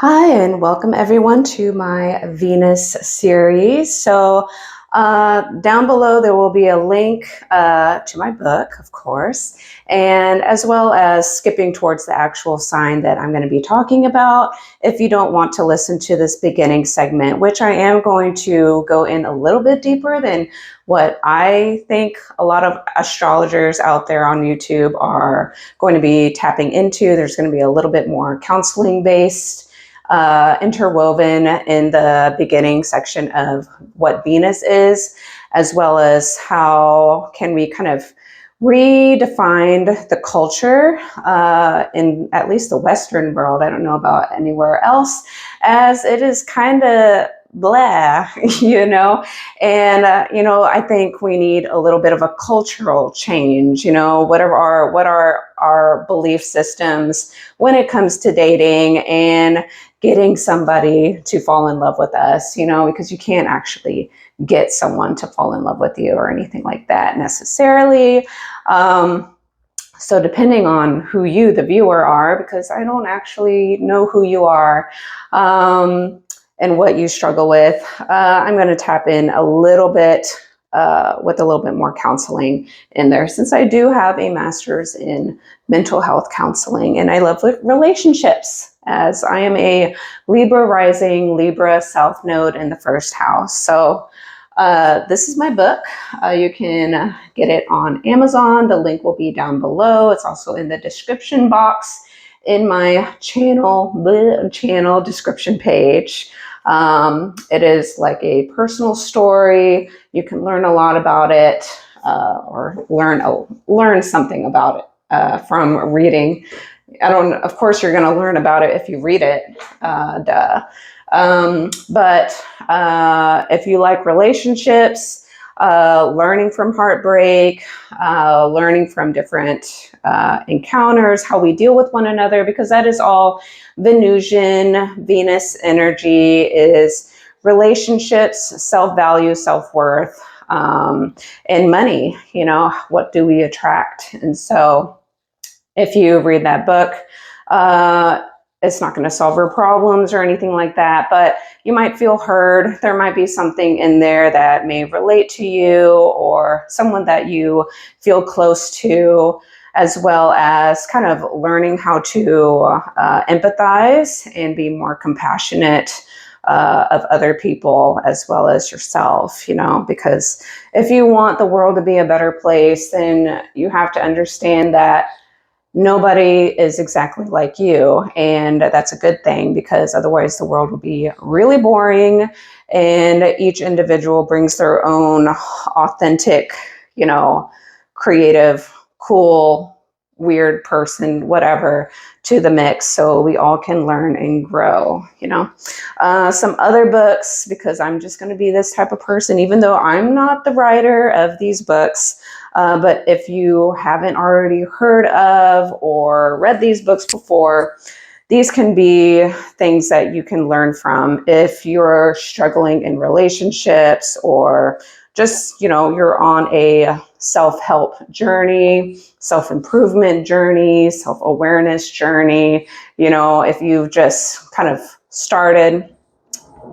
Hi, and welcome everyone to my Venus series. Down below there will be a link to my book, of course, and as well as skipping towards the actual sign that I'm going to be talking about if you don't want to listen to this beginning segment, which I am going to go in a little bit deeper than what I think a lot of astrologers out there on YouTube are going to be tapping into. There's going to be a little bit more counseling based interwoven in the beginning section of what Venus is, as well as how can we kind of redefine the culture in at least the Western world. I don't know about anywhere else, as it is kind of blah, and I think we need a little bit of a cultural change. What are our belief systems when it comes to dating and getting somebody to fall in love with us, because you can't actually get someone to fall in love with you or anything like that necessarily. So depending on who you, the viewer, are, because I don't actually know who you are and what you struggle with, I'm going to tap in a little bit with a little bit more counseling in there, since I do have a master's in mental health counseling and I love relationships, as I am a Libra rising, Libra South Node in the first house. So this is my book. You can get it on Amazon. The link will be down below. It's also in the description box in my channel description page. It is like a personal story. You can learn a lot about it, or learn something about it from reading. Of course, you're going to learn about it if you read it. But if you like relationships, learning from heartbreak, learning from different encounters, how we deal with one another, because that is all Venusian, Venus energy is relationships, self-value, self-worth, and money. What do we attract? And so if you read that book, it's not going to solve your problems or anything like that, but you might feel heard. There might be something in there that may relate to you or someone that you feel close to, as well as kind of learning how to empathize and be more compassionate of other people as well as yourself, because if you want the world to be a better place, then you have to understand that nobody is exactly like you, and that's a good thing, because otherwise the world would be really boring, and each individual brings their own authentic, creative, cool, weird person, whatever, to the mix, so we all can learn and grow. Some other books, because I'm just going to be this type of person, even though I'm not the writer of these books. But if you haven't already heard of or read these books before, these can be things that you can learn from if you're struggling in relationships, or just, you're on a self-help journey, self-improvement journey, self-awareness journey. If you've just kind of started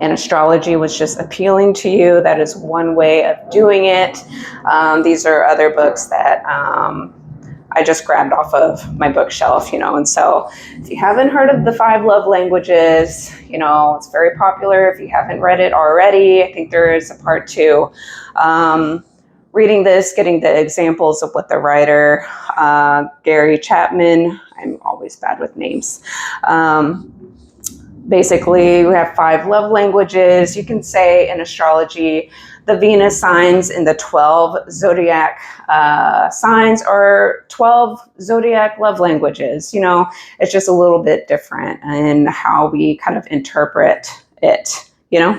and astrology was just appealing to you, that is one way of doing it. These are other books that I just grabbed off of my bookshelf, and so if you haven't heard of the 5 love languages, it's very popular. If you haven't read it already, I think there is a part 2. Reading this, getting the examples of what the writer, Gary Chapman, I'm always bad with names, basically, we have 5 love languages. You can say in astrology, the Venus signs in the 12 zodiac signs are 12 zodiac love languages. It's just a little bit different in how we kind of interpret it,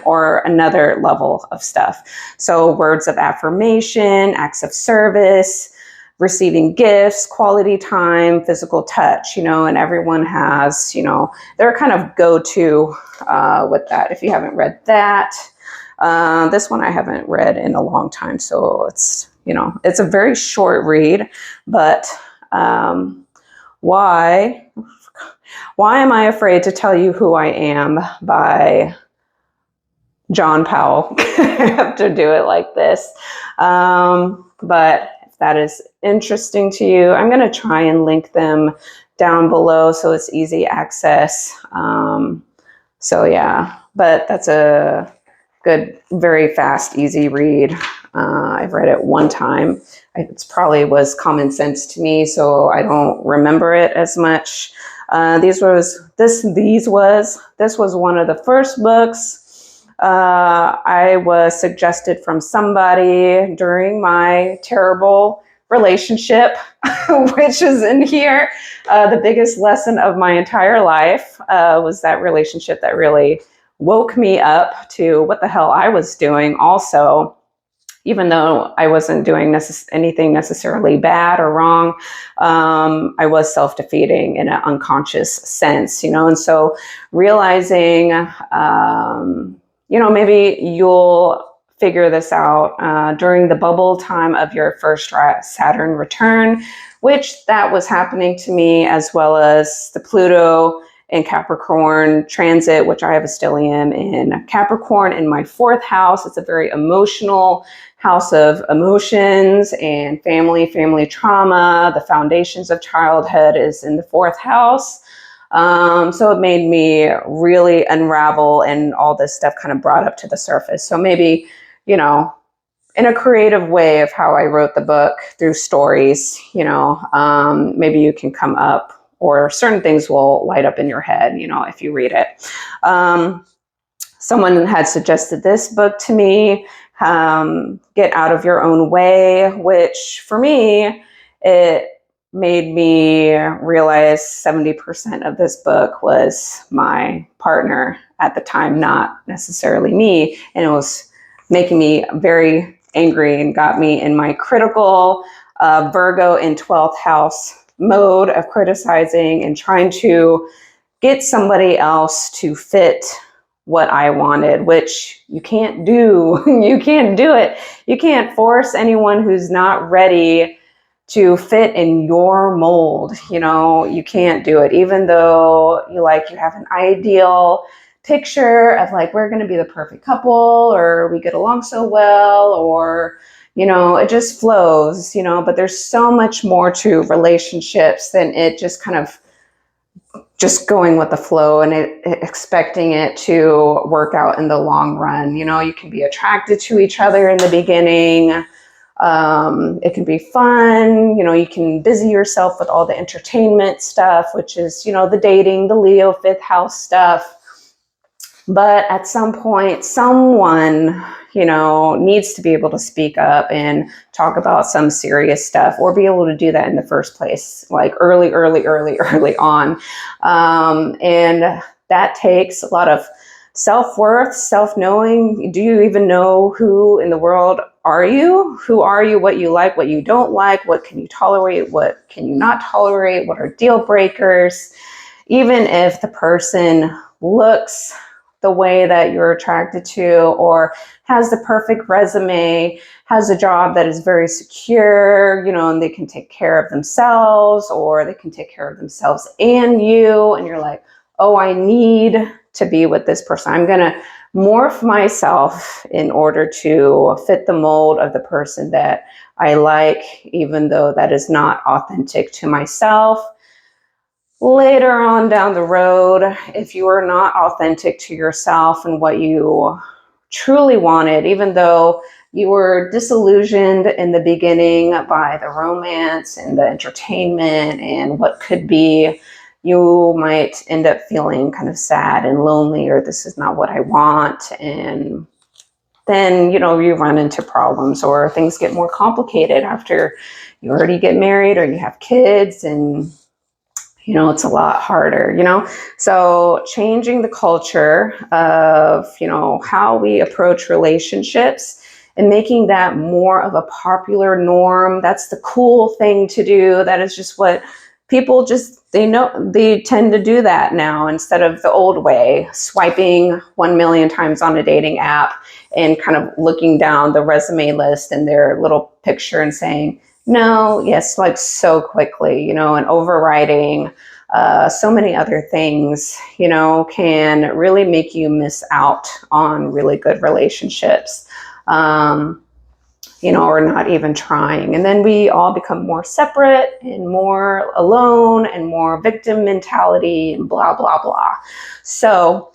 or another level of stuff. So words of affirmation, acts of service, receiving gifts, quality time, physical touch, and everyone has, their kind of go-to with that. If you haven't read that, this one I haven't read in a long time, so it's, it's a very short read, but why Why Am I Afraid to Tell You Who I Am by John Powell. I have to do it like this. But if that is interesting to you, I'm going to try and link them down below so it's easy access. So yeah, but that's a good, very fast, easy read. I've read it one time. It probably was common sense to me, so I don't remember it as much. This was one of the first books I was suggested from somebody during my terrible relationship, which is in here. The biggest lesson of my entire life was that relationship that really woke me up to what the hell I was doing also. Even though I wasn't doing anything necessarily bad or wrong, I was self-defeating in an unconscious sense, and so realizing, maybe you'll figure this out during the bubble time of your first Saturn return, which that was happening to me, as well as the Pluto in Capricorn transit, which I have a stellium in Capricorn in my 4th house. It's a very emotional house of emotions and family trauma. The foundations of childhood is in the 4th house. So it made me really unravel, and all this stuff kind of brought up to the surface. So maybe, in a creative way of how I wrote the book through stories, maybe you can come up, or certain things will light up in your head, if you read it. Someone had suggested this book to me, Get Out of Your Own Way, which for me, it made me realize 70% of this book was my partner at the time, not necessarily me. And it was making me very angry and got me in my critical Virgo in 12th house mode of criticizing and trying to get somebody else to fit what I wanted, which you can't do. You can't do it. You can't force anyone who's not ready to fit in your mold. You can't do it, even though you have an ideal picture of we're going to be the perfect couple, or we get along so well, or it just flows, but there's so much more to relationships than it just kind of just going with the flow and expecting it to work out in the long run. You can be attracted to each other in the beginning. It can be fun. You can busy yourself with all the entertainment stuff, which is, the dating, the Leo 5th house stuff. But at some point, someone, needs to be able to speak up and talk about some serious stuff, or be able to do that in the first place, early on. And that takes a lot of self-worth, self-knowing. Do you even know who in the world are you? Who are you? What you like, what you don't like, what can you tolerate, what can you not tolerate, what are deal breakers? Even if the person looks the way that you're attracted to, or has the perfect resume, has a job that is very secure, and they can take care of themselves, or they can take care of themselves and you, and you're like, oh, I need to be with this person. I'm going to morph myself in order to fit the mold of the person that I like, even though that is not authentic to myself. Later on down the road, if you are not authentic to yourself and what you truly wanted, even though you were disillusioned in the beginning by the romance and the entertainment and what could be, you might end up feeling kind of sad and lonely, or this is not what I want. And then, you run into problems, or things get more complicated after you already get married or you have kids, and it's a lot harder, So changing the culture of, how we approach relationships and making that more of a popular norm. That's the cool thing to do. That is just what people they tend to do that now, instead of the old way, swiping 1 million times on a dating app and kind of looking down the resume list and their little picture and saying, no, yes, so quickly, and overriding so many other things, you know, can really make you miss out on really good relationships. You know, or not even trying. And then we all become more separate and more alone and more victim mentality and blah, blah, blah. So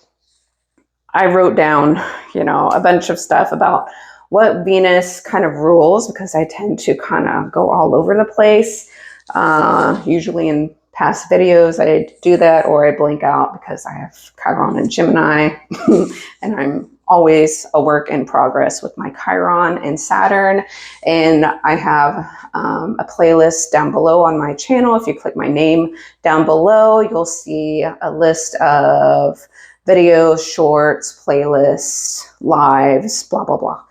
I wrote down, you know, a bunch of stuff about what Venus kind of rules, because I tend to kind of go all over the place. Usually in past videos, I do that, or I blank out because I have Chiron and Gemini, and I'm always a work in progress with my Chiron and Saturn. And I have a playlist down below on my channel. If you click my name down below, you'll see a list of videos, shorts, playlists, lives, blah, blah, blah.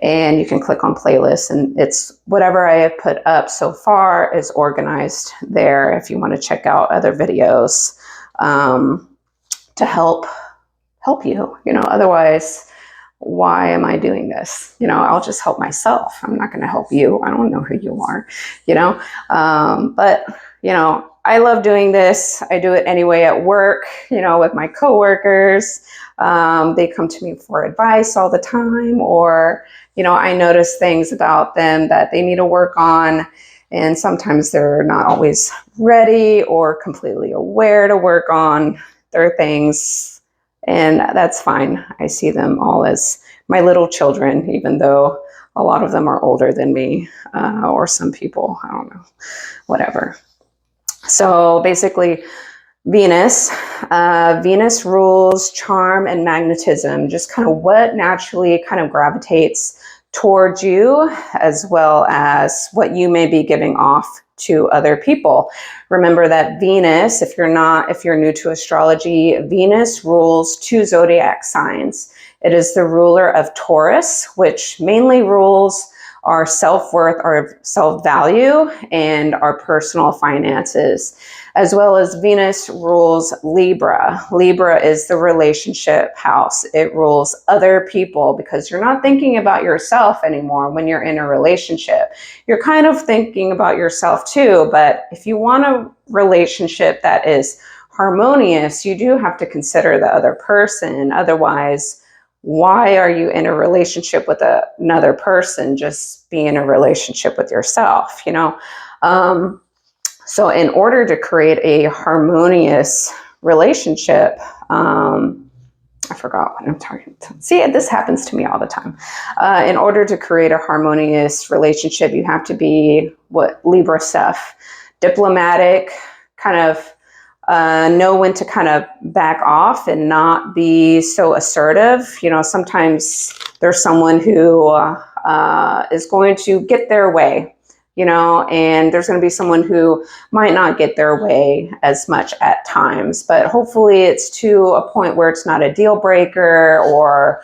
And you can click on playlists, and it's whatever I have put up so far is organized there if you want to check out other videos to help you, you know. Otherwise, why am I doing this? You know, I'll just help myself. I'm not going to help you. I don't know who you are, you know. But, you know, I love doing this. I do it anyway at work, you know, with my coworkers. They come to me for advice all the time, or, you know, I notice things about them that they need to work on. And sometimes they're not always ready or completely aware to work on their things. And that's fine. I see them all as my little children, even though a lot of them are older than me, or some people, I don't know, whatever. So basically, Venus rules charm and magnetism, just kind of what naturally kind of gravitates towards you, as well as what you may be giving off to other people. Remember that Venus, if you're new to astrology, Venus rules 2 zodiac signs. It is the ruler of Taurus, which mainly rules our self-worth, our self-value, and our personal finances, as well as Venus rules Libra. Libra is the relationship house. It rules other people, because you're not thinking about yourself anymore when you're in a relationship. You're kind of thinking about yourself too, but if you want a relationship that is harmonious, you do have to consider the other person. Otherwise, why are you in a relationship with another person? Just be in a relationship with yourself, you know? So in order to create a harmonious relationship, I forgot what I'm talking about. See, this happens to me all the time. In order to create a harmonious relationship, you have to be what Libra stuff, diplomatic, kind of know when to kind of back off and not be so assertive. You know, sometimes there's someone who is going to get their way, you know, and there's going to be someone who might not get their way as much at times, but hopefully it's to a point where it's not a deal breaker, or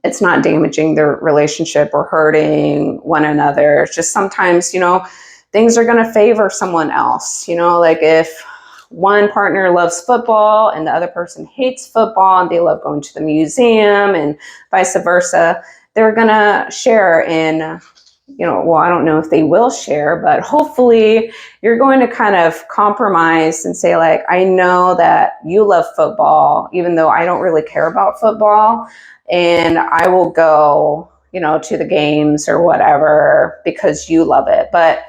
it's not damaging their relationship or hurting one another. It's just sometimes, you know, things are going to favor someone else. You know, like if one partner loves football and the other person hates football, and they love going to the museum and vice versa, they're going to share in, you know, well, I don't know if they will share, but hopefully you're going to kind of compromise and say, like, I know that you love football, even though I don't really care about football, and I will go, you know, to the games or whatever because you love it. But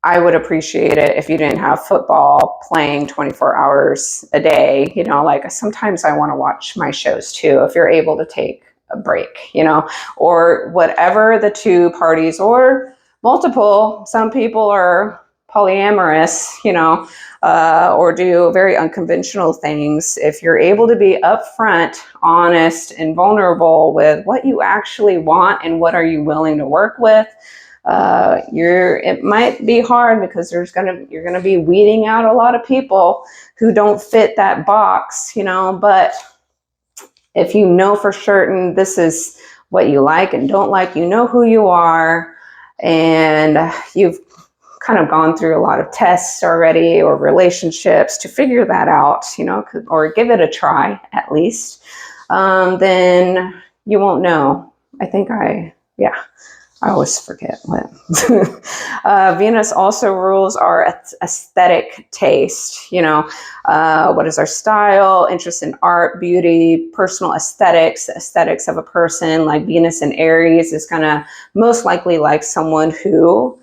I would appreciate it if you didn't have football playing 24 hours a day. You know, like sometimes I want to watch my shows too, if you're able to take a break, you know, or whatever the two parties, or multiple. Some people are polyamorous, you know, or do very unconventional things. If you're able to be upfront, honest, and vulnerable with what you actually want and what are you willing to work with, it might be hard because you're gonna be weeding out a lot of people who don't fit that box, you know. But if you know for certain this is what you like and don't like, you know who you are, and you've kind of gone through a lot of tests already, or relationships, to figure that out, you know, or give it a try at least, then you won't know. I think I always forget what. Venus also rules our aesthetic taste. What is our style, interest in art, beauty, personal aesthetics of a person. Like Venus in Aries is going to most likely like someone who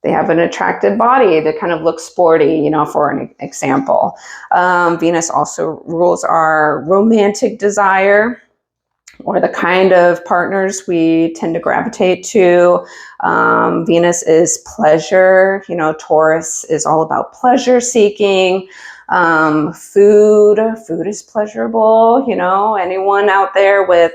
they have an attractive body that kind of looks sporty, for an example. Venus also rules our romantic desire, or the kind of partners we tend to gravitate to. Venus is pleasure. Taurus is all about pleasure seeking. Food is pleasurable. Anyone out there with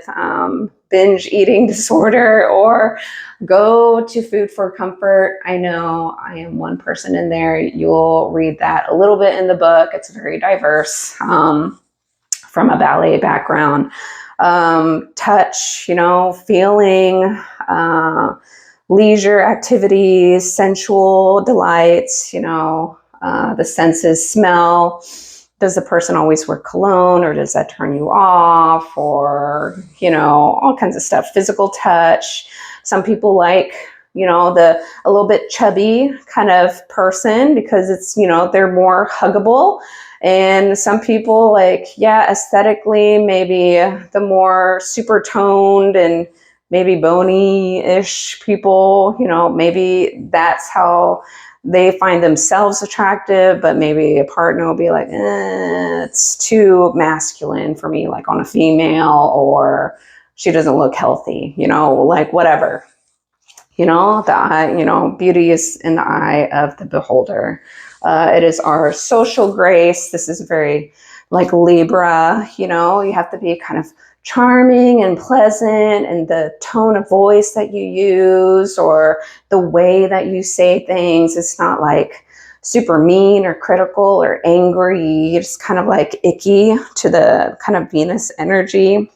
binge eating disorder or go to food for comfort. I know I am one person in there. You'll read that a little bit in the book. It's very diverse, from a ballet background. Touch, feeling, leisure activities, sensual delights, the senses. Smell. Does the person always wear cologne, or does that turn you off? Or, all kinds of stuff. Physical touch. Some people like, a little bit chubby kind of person because it's, they're more huggable. And some people aesthetically, maybe the more super toned and maybe bony-ish people, maybe that's how they find themselves attractive, but maybe a partner will be like, it's too masculine for me, like on a female, or she doesn't look healthy, whatever. The eye, beauty is in the eye of the beholder. It is our social grace. This is very like Libra, you have to be kind of charming and pleasant, and the tone of voice that you use or the way that you say things, it's not like super mean or critical or angry. It's kind of like icky to the kind of Venus energy.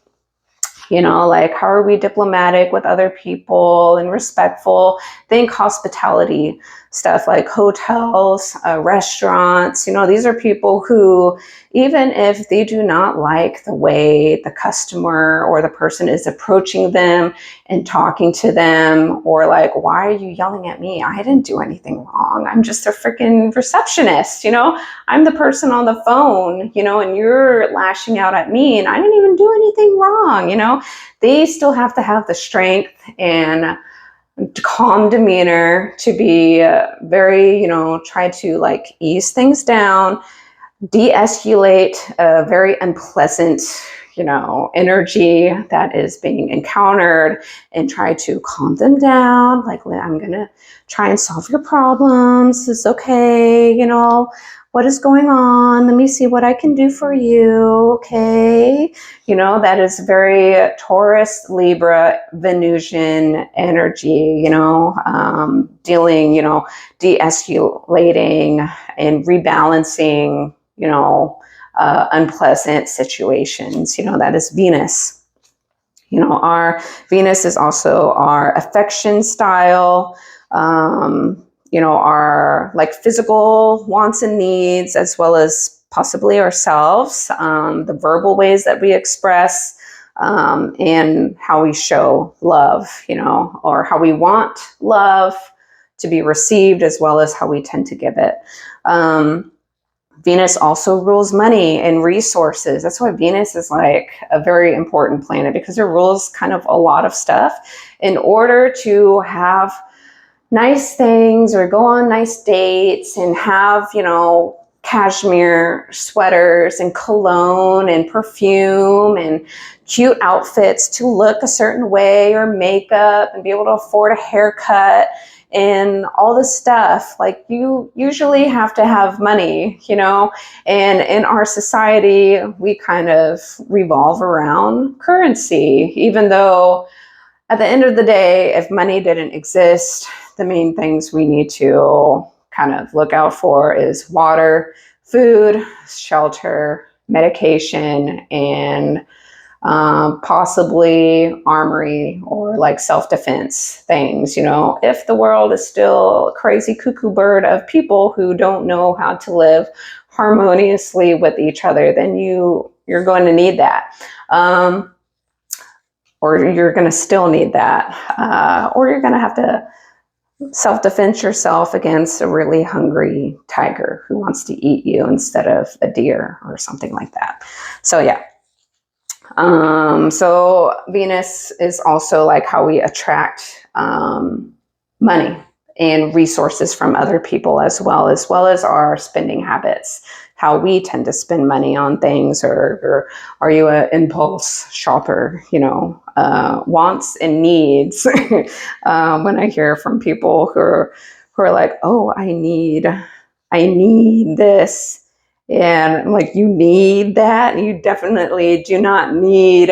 How are we diplomatic with other people and respectful? Think hospitality stuff like hotels, restaurants. These are people who, even if they do not like the way the customer or the person is approaching them and talking to them, or like, why are you yelling at me? I didn't do anything wrong. I'm just a freaking receptionist. I'm the person on the phone, and you're lashing out at me and I didn't even do anything wrong. They still have to have the strength and calm demeanor to be very, try to like ease things down, de-escalate a very unpleasant, energy that is being encountered, and try to calm them down. Like, I'm going to try and solve your problems. It's okay. What is going on? Let me see what I can do for you. Okay. That is very Taurus, Libra, Venusian energy, dealing, de-escalating and rebalancing, unpleasant situations. That is Venus. Our Venus is also our affection style, our like physical wants and needs, as well as possibly ourselves, the verbal ways that we express, and how we show love, or how we want love to be received, as well as how we tend to give it. Venus also rules money and resources. That's why Venus is like a very important planet, because it rules kind of a lot of stuff. In order to have nice things or go on nice dates and have, cashmere sweaters and cologne and perfume and cute outfits to look a certain way, or makeup, and be able to afford a haircut and all this stuff, like you usually have to have money, and in our society, we kind of revolve around currency, even though at the end of the day, if money didn't exist, the main things we need to kind of look out for is water, food, shelter, medication, and possibly armory or like self-defense things. If the world is still a crazy cuckoo bird of people who don't know how to live harmoniously with each other, then you're going to need that. or you're going to still need that, or you're going to have to self-defense yourself against a really hungry tiger who wants to eat you instead of a deer or something like that. So yeah. So Venus is also like how we attract money and resources from other people as well as our spending habits, how we tend to spend money on things, or are you an impulse shopper, wants and needs. When I hear from people who are like, oh, I need this. And I'm like, you need that? You definitely do not need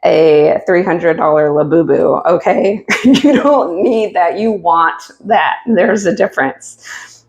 a $300 Labubu, okay? You don't need that. You want that. There's a difference.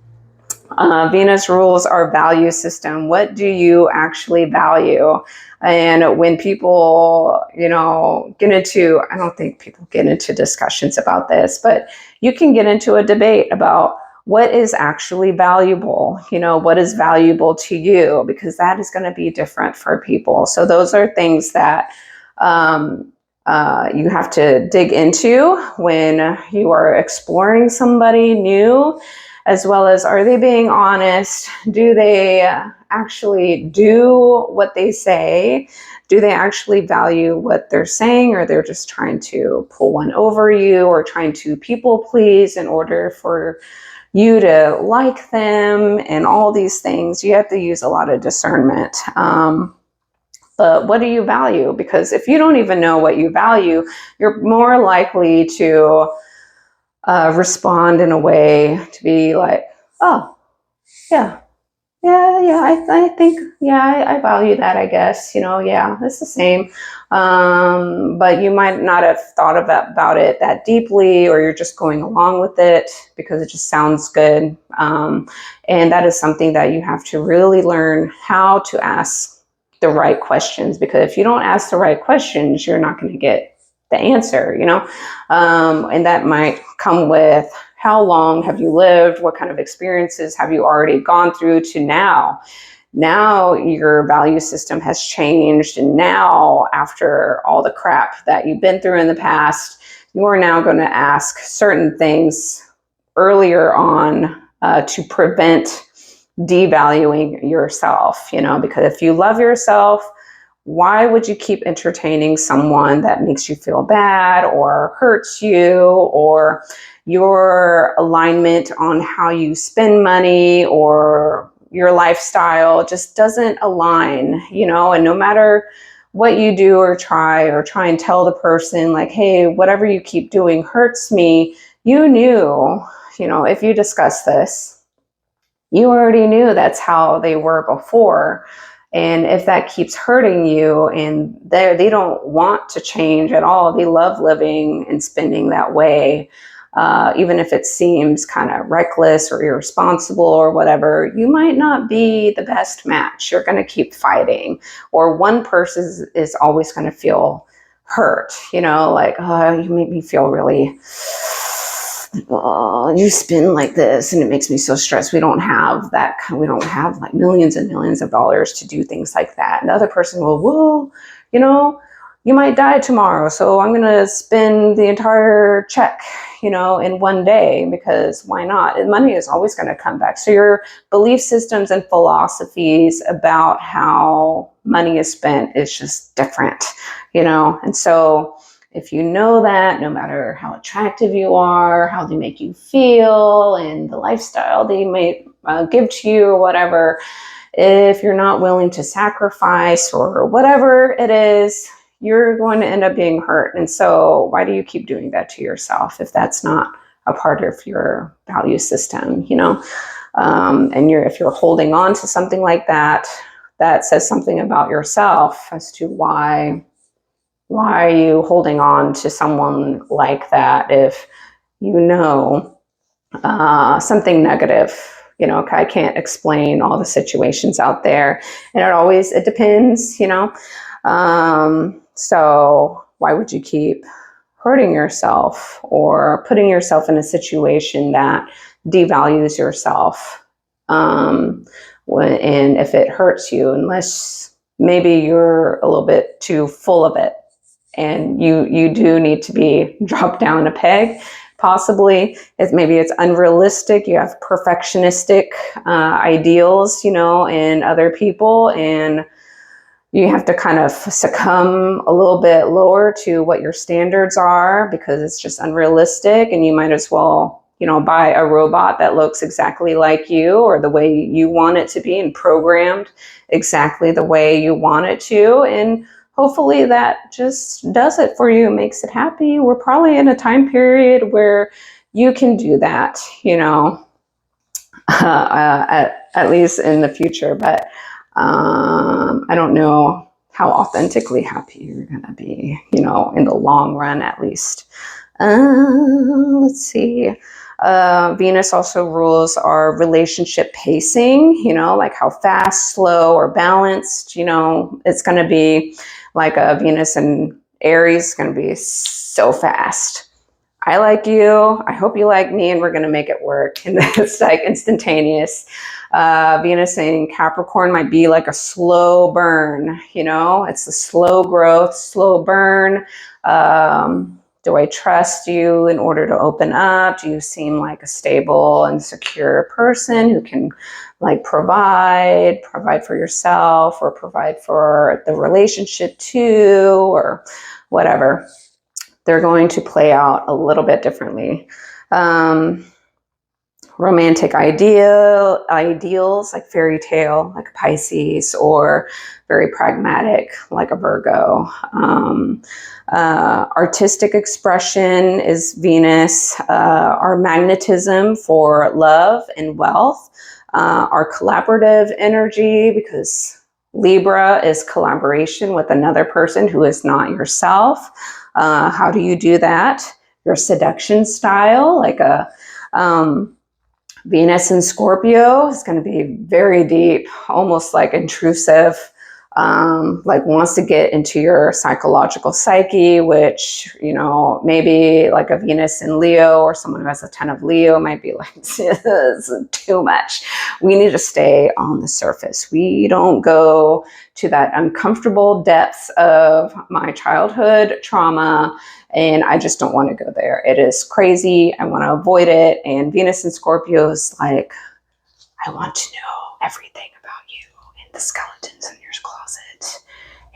Venus rules our value system. What do you actually value? And when people, get into, I don't think people get into discussions about this, but you can get into a debate about what is actually valuable, what is valuable to you, because that is going to be different for people. So those are things that you have to dig into when you are exploring somebody new, as well as, are they being honest? Do they actually do what they say? Do they actually value what they're saying, or they're just trying to pull one over you, or trying to people please in order for you to like them, and all these things? You have to use a lot of discernment. But what do you value? Because if you don't even know what you value, you're more likely to respond in a way to be like, oh, yeah, I think, I value that, I guess, it's the same. But you might not have thought about it that deeply, or you're just going along with it because it just sounds good. And that is something that you have to really learn how to ask the right questions, because if you don't ask the right questions, you're not going to get the answer, and that might come with, how long have you lived? What kind of experiences have you already gone through to now? Now your value system has changed. And now, after all the crap that you've been through in the past, you are now going to ask certain things earlier on to prevent devaluing yourself, because if you love yourself, why would you keep entertaining someone that makes you feel bad or hurts you, or your alignment on how you spend money or your lifestyle just doesn't align, and no matter what you do or try and tell the person like, hey, whatever you keep doing hurts me, you knew, if you discuss this, you already knew that's how they were before. And if that keeps hurting you, and they don't want to change at all, they love living and spending that way, even if it seems kind of reckless or irresponsible or whatever, you might not be the best match. You're going to keep fighting, or one person is always going to feel hurt, like, oh, you make me feel really, you spin like this and it makes me so stressed. We don't have that. We don't have like millions and millions of dollars to do things like that. And the other person will, well, you might die tomorrow, so I'm going to spend the entire check, in one day, because why not? And money is always going to come back. So your belief systems and philosophies about how money is spent is just different, and so if you know that, no matter how attractive you are, how they make you feel, and the lifestyle they may give to you or whatever, if you're not willing to sacrifice or whatever it is, you're going to end up being hurt. And so why do you keep doing that to yourself if that's not a part of your value system, and if you're holding on to something like that, that says something about yourself as to why are you holding on to someone like that if something negative. I can't explain all the situations out there, and it depends, so why would you keep hurting yourself or putting yourself in a situation that devalues yourself? And if it hurts you, unless maybe you're a little bit too full of it, and you do need to be dropped down a peg. Possibly, maybe it's unrealistic. You have perfectionistic ideals, in other people, and you have to kind of succumb a little bit lower to what your standards are because it's just unrealistic, and you might as well, buy a robot that looks exactly like you or the way you want it to be and programmed exactly the way you want it to. And hopefully that just does it for you, makes it happy. We're probably in a time period where you can do that, at least in the future. But I don't know how authentically happy you're going to be, in the long run, at least. Let's see. Venus also rules our relationship pacing, like how fast, slow, or balanced, it's going to be like a Venus in Aries is going to be so fast. I like you. I hope you like me, and we're going to make it work. And it's like instantaneous. Venus in Capricorn might be like a slow burn, it's the slow growth, slow burn. Do I trust you in order to open up? Do you seem like a stable and secure person who can provide for yourself or provide for the relationship too, or whatever? They're going to play out a little bit differently. Romantic ideals like fairy tale, like Pisces, or very pragmatic, like a Virgo. Artistic expression is Venus. Our magnetism for love and wealth. Our collaborative energy, because Libra is collaboration with another person who is not yourself. How do you do that? Your seduction style, like a Venus in Scorpio is going to be very deep, almost like intrusive, wants to get into your psychological psyche, which, maybe like a Venus in Leo or someone who has a ton of Leo might be like, this is too much. We need to stay on the surface. We don't go to that uncomfortable depths of my childhood trauma, and I just don't want to go there. It is crazy. I want to avoid it. And Venus in Scorpio is like, I want to know everything about you and the skeletons in your closet.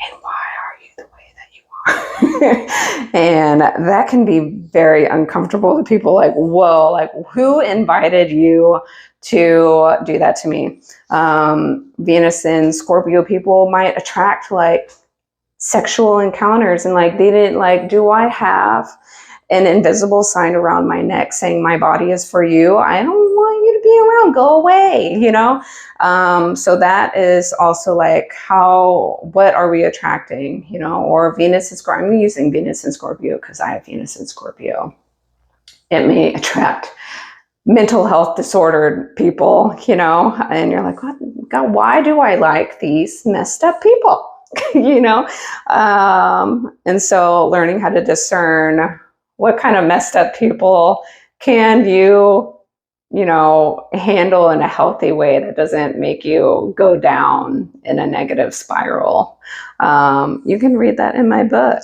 And why are you the way that you are? And that can be very uncomfortable to people. Like, whoa, like who invited you to do that to me? Venus in Scorpio people might attract sexual encounters, and they didn't do I have an invisible sign around my neck saying my body is for you? I don't want you to be around, go away, so that is also what are we attracting, or Venus is, I'm using Venus in Scorpio because I have Venus in Scorpio. It may attract mental health disordered people, and you're like, what? God, why do I like these messed up people? And so learning how to discern what kind of messed up people can you handle in a healthy way that doesn't make you go down in a negative spiral. You can read that in my book,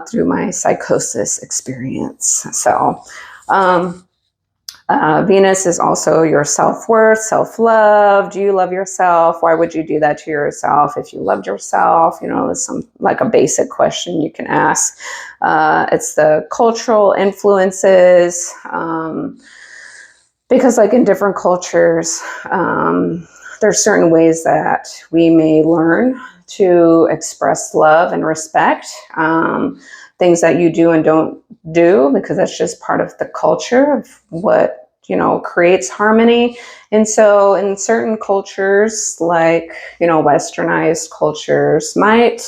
through my psychosis experience. So, Venus is also your self-worth, self-love. Do you love yourself? Why would you do that to yourself if you loved yourself? There's a basic question you can ask. It's the cultural influences, because in different cultures, there's certain ways that we may learn to express love and respect. Things that you do and don't do, because that's just part of the culture of what, creates harmony. And so in certain cultures, westernized cultures might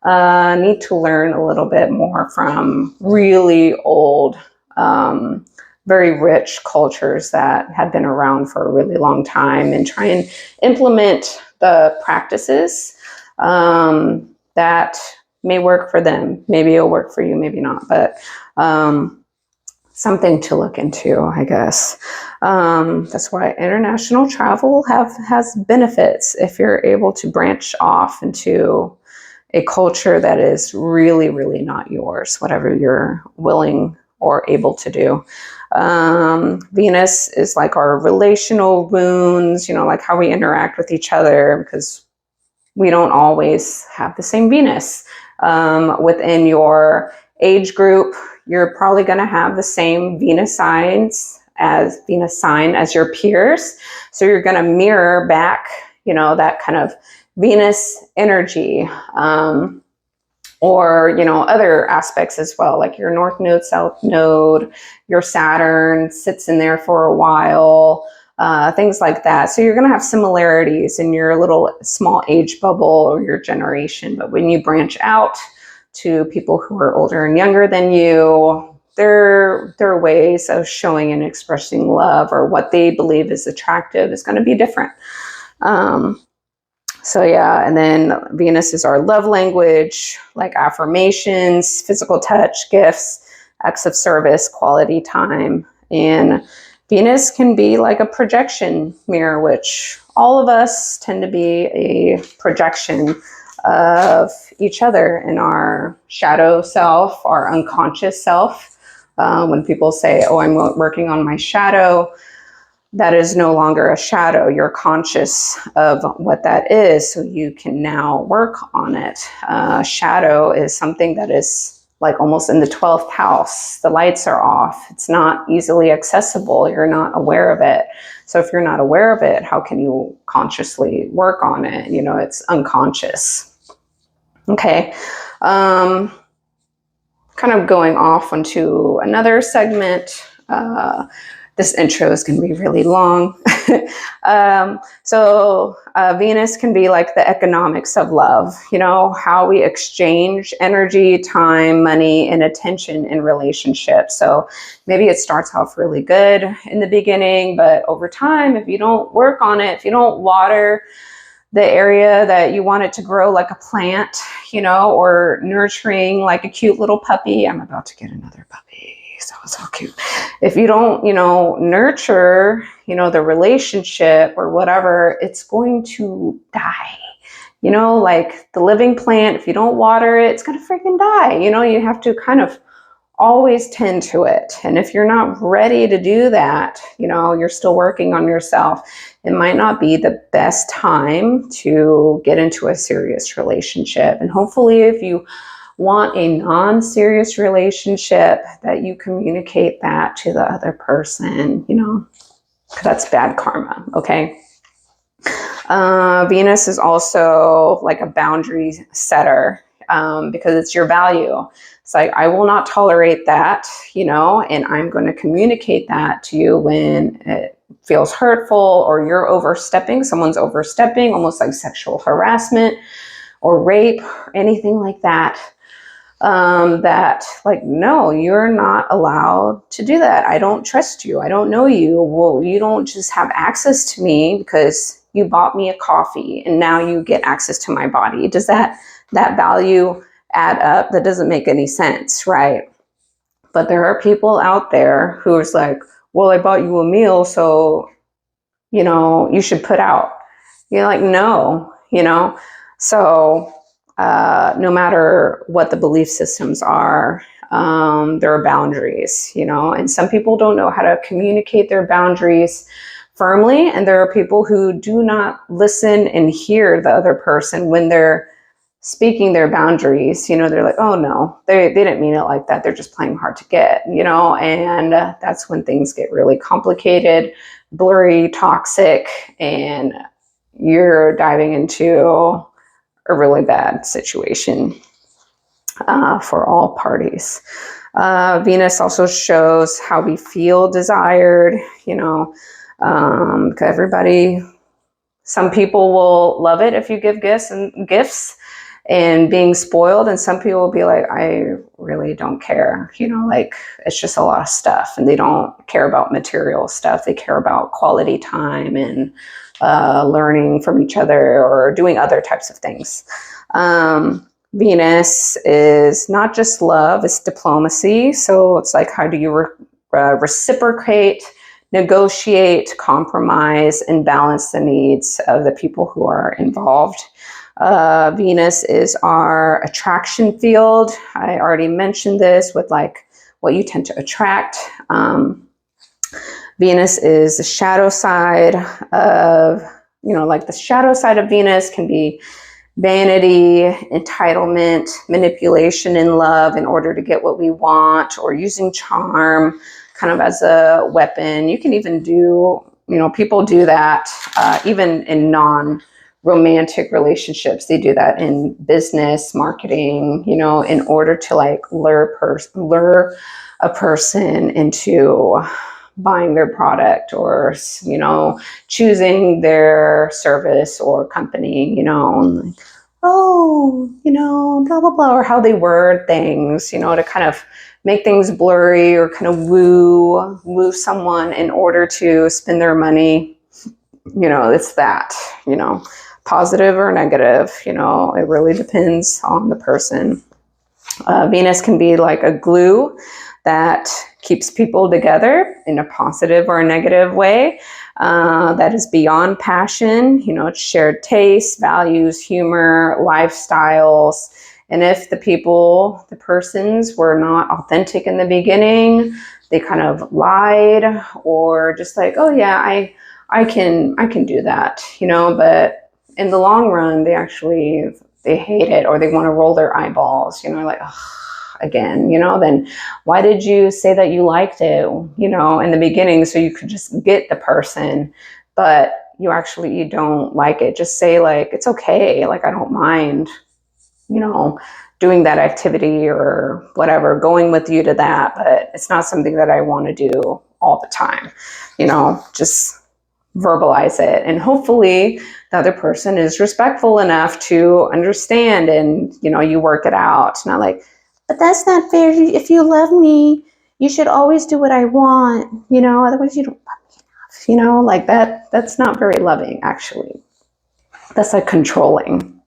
need to learn a little bit more from really old, very rich cultures that have been around for a really long time, and try and implement the practices that may work for them. Maybe it'll work for you, maybe not, but something to look into, I guess. That's why international travel has benefits if you're able to branch off into a culture that is really, really not yours, whatever you're willing or able to do. Venus is like our relational wounds, like how we interact with each other, because we don't always have the same Venus. Within your age group, you're probably going to have the same Venus sign as your peers. So you're going to mirror back, that kind of Venus energy, or, other aspects as well, like your North Node, South Node, your Saturn sits in there for a while, things like that. So you're going to have similarities in your little small age bubble or your generation. But when you branch out to people who are older and younger than you, their ways of showing and expressing love, or what they believe is attractive, is going to be different. So yeah, and then Venus is our love language, like affirmations, physical touch, gifts, acts of service, quality time. And Venus can be like a projection mirror, which all of us tend to be a projection of each other in our shadow self, our unconscious self. When people say, oh, I'm working on my shadow, that is no longer a shadow. You're conscious of what that is, so you can now work on it. Shadow is something that is like almost in the 12th house. The lights are off. It's not easily accessible. You're not aware of it. So if you're not aware of it, how can you consciously work on it? It's unconscious. Okay. Kind of going off onto another segment. This intro is going to be really long. So Venus can be like the economics of love, how we exchange energy, time, money, and attention in relationships. So maybe it starts off really good in the beginning, but over time, if you don't work on it, if you don't water the area that you want it to grow like a plant, or nurturing like a cute little puppy. I'm about to get another puppy. So cute. If you don't, nurture, the relationship or whatever, it's going to die. Like the living plant, if you don't water it, it's going to freaking die. You have to kind of always tend to it. And if you're not ready to do that, you're still working on yourself, it might not be the best time to get into a serious relationship. And hopefully, if you want a non-serious relationship, that you communicate that to the other person, because that's bad karma, okay? Venus is also like a boundary setter, because it's your value. It's like, I will not tolerate that, and I'm going to communicate that to you when it feels hurtful, or you're overstepping, someone's overstepping, almost like sexual harassment or rape, or anything like that. That like, no, you're not allowed to do that. I don't trust you. I don't know you. Well, you don't just have access to me because you bought me a coffee and now you get access to my body. Does that value add up? That doesn't make any sense, right? But there are people out there who is like, well, I bought you a meal, so, you should put out. You're like, no, so no matter what the belief systems are, there are boundaries, and some people don't know how to communicate their boundaries firmly. And there are people who do not listen and hear the other person when they're speaking their boundaries. They're like, oh no, they didn't mean it like that. They're just playing hard to get, and that's when things get really complicated, blurry, toxic, and you're diving into a really bad situation for all parties. Venus also shows how we feel desired, everybody, some people will love it if you give gifts and being spoiled, and some people will be like, I really don't care, like it's just a lot of stuff, and they don't care about material stuff. They care about quality time and learning from each other or doing other types of things. Venus is not just love, it's diplomacy. So it's like, how do you reciprocate, negotiate, compromise, and balance the needs of the people who are involved? Venus is our attraction field. I already mentioned this with like what you tend to attract. Venus is the shadow side of, like the shadow side of Venus can be vanity, entitlement, manipulation in love in order to get what we want, or using charm kind of as a weapon. You can even do, people do that even in non-romantic relationships. They do that in business, marketing, in order to like lure a person into buying their product, or choosing their service or company, like, oh, blah blah blah, or how they word things, to kind of make things blurry, or kind of woo someone in order to spend their money. It's that, positive or negative, it really depends on the person. Venus can be like a glue that keeps people together in a positive or a negative way. That is beyond passion. It's shared tastes, values, humor, lifestyles. And if the persons were not authentic in the beginning, they kind of lied, or just like, oh yeah, I can do that, but in the long run, they hate it, or they want to roll their eyeballs, like, oh, again, then why did you say that you liked it, in the beginning, so you could just get the person, but you don't like it. Just say like, it's okay, like I don't mind, doing that activity or whatever, going with you to that, but it's not something that I want to do all the time, just verbalize it, and hopefully the other person is respectful enough to understand, and you work it out. It's not like, but that's not fair. If you love me, you should always do what I want, otherwise you don't love me enough, like that. That's not very loving, actually. That's like controlling.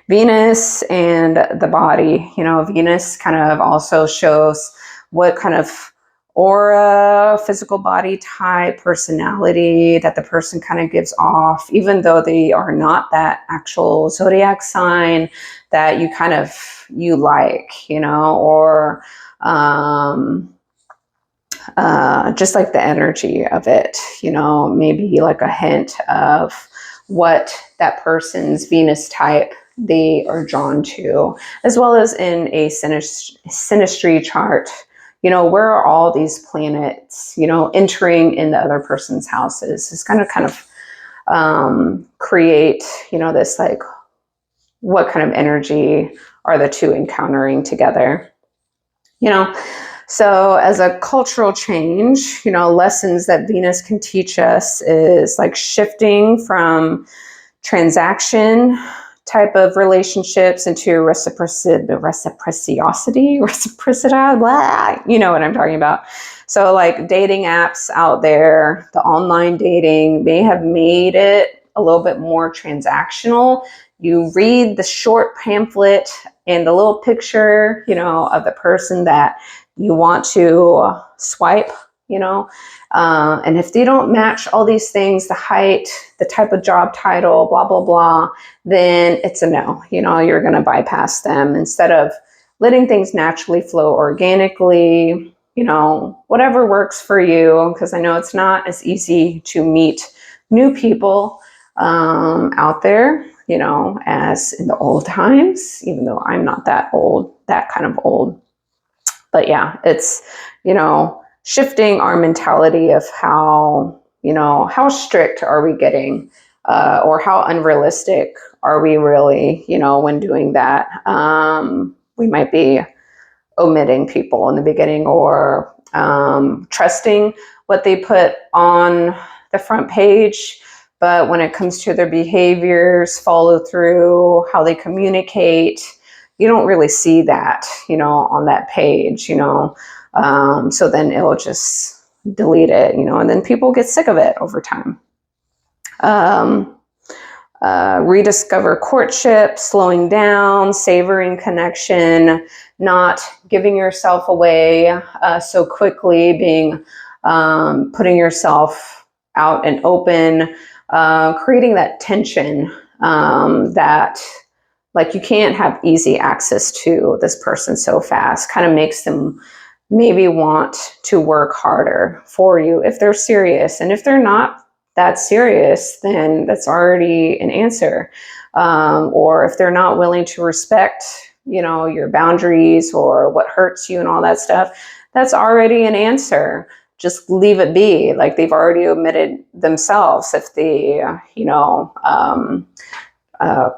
Venus and the body, Venus kind of also shows what kind of aura, physical body type, personality that the person kind of gives off, even though they are not that actual zodiac sign that you like, or just like the energy of it, maybe like a hint of what that person's Venus type they are drawn to, as well as in a synastry chart. Where are all these planets, entering in the other person's houses? It's kind of create, this like, what kind of energy are the two encountering together? So as a cultural change, lessons that Venus can teach us is like shifting from transaction type of relationships into reciprocity, blah, you know what I'm talking about. So like dating apps out there, the online dating may have made it a little bit more transactional. You read the short pamphlet and the little picture, of the person that you want to swipe, and if they don't match all these things, the height, the type of job title, blah, blah, blah, then it's a no. You're going to bypass them instead of letting things naturally flow organically, whatever works for you. Because I know it's not as easy to meet new people out there, as in the old times, even though I'm not that kind of old. But yeah, it's, shifting our mentality of how strict are we getting, or how unrealistic are we really, when doing that. We might be omitting people in the beginning, or trusting what they put on the front page. But when it comes to their behaviors, follow through, how they communicate, you don't really see that, on that page, so then it'll just delete it, and then people get sick of it over time. Rediscover courtship, slowing down, savoring connection, not giving yourself away so quickly, putting yourself out and open, creating that tension that like you can't have easy access to this person so fast, kind of makes them maybe want to work harder for you if they're serious. And if they're not that serious, then that's already an answer. Or if they're not willing to respect, your boundaries or what hurts you and all that stuff, that's already an answer. Just leave it be. Like they've already omitted themselves if they,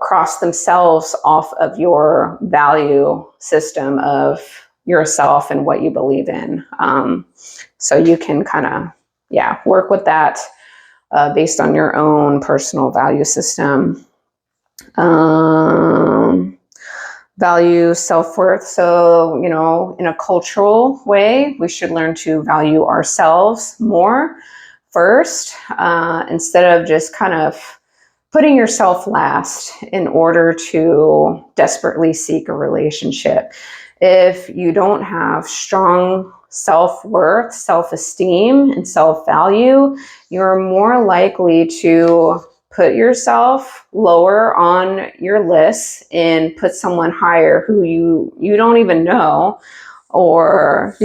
cross themselves off of your value system of yourself and what you believe in. So you can kind of, work with that based on your own personal value system. Value self-worth. So, in a cultural way, we should learn to value ourselves more first, instead of just kind of putting yourself last in order to desperately seek a relationship. If you don't have strong self-worth, self-esteem, and self-value, you're more likely to put yourself lower on your list and put someone higher who you don't even know, or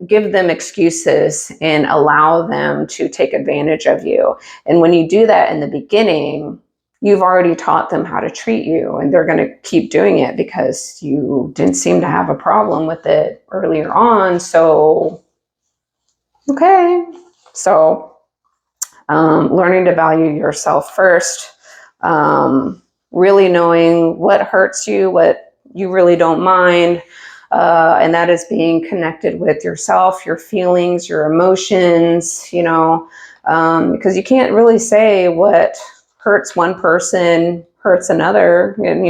give them excuses and allow them to take advantage of you. And when you do that in the beginning, you've already taught them how to treat you, and they're going to keep doing it because you didn't seem to have a problem with it earlier on. So, okay. So, learning to value yourself first, really knowing what hurts you, what you really don't mind, and that is being connected with yourself, your feelings, your emotions, because you can't really say what hurts one person hurts another, and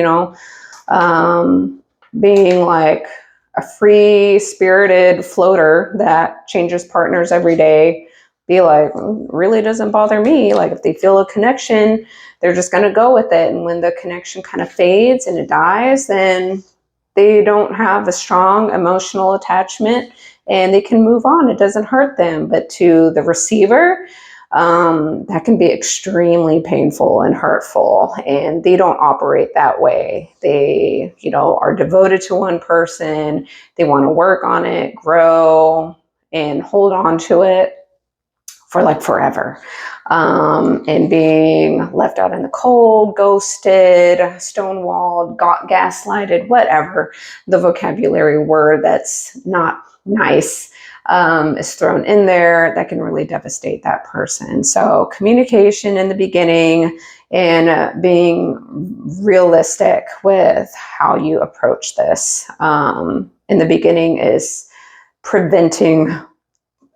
being like a free-spirited floater that changes partners every day, be like, really doesn't bother me. Like if they feel a connection, they're just going to go with it. And when the connection kind of fades and it dies, then they don't have a strong emotional attachment and they can move on. It doesn't hurt them. But to the receiver, that can be extremely painful and hurtful, and they don't operate that way. They, are devoted to one person. They want to work on it, grow, and hold on to it for like forever. And being left out in the cold, ghosted, stonewalled, gaslighted, whatever the vocabulary word that's not nice is thrown in there, that can really devastate that person. So communication in the beginning and being realistic with how you approach this in the beginning is preventing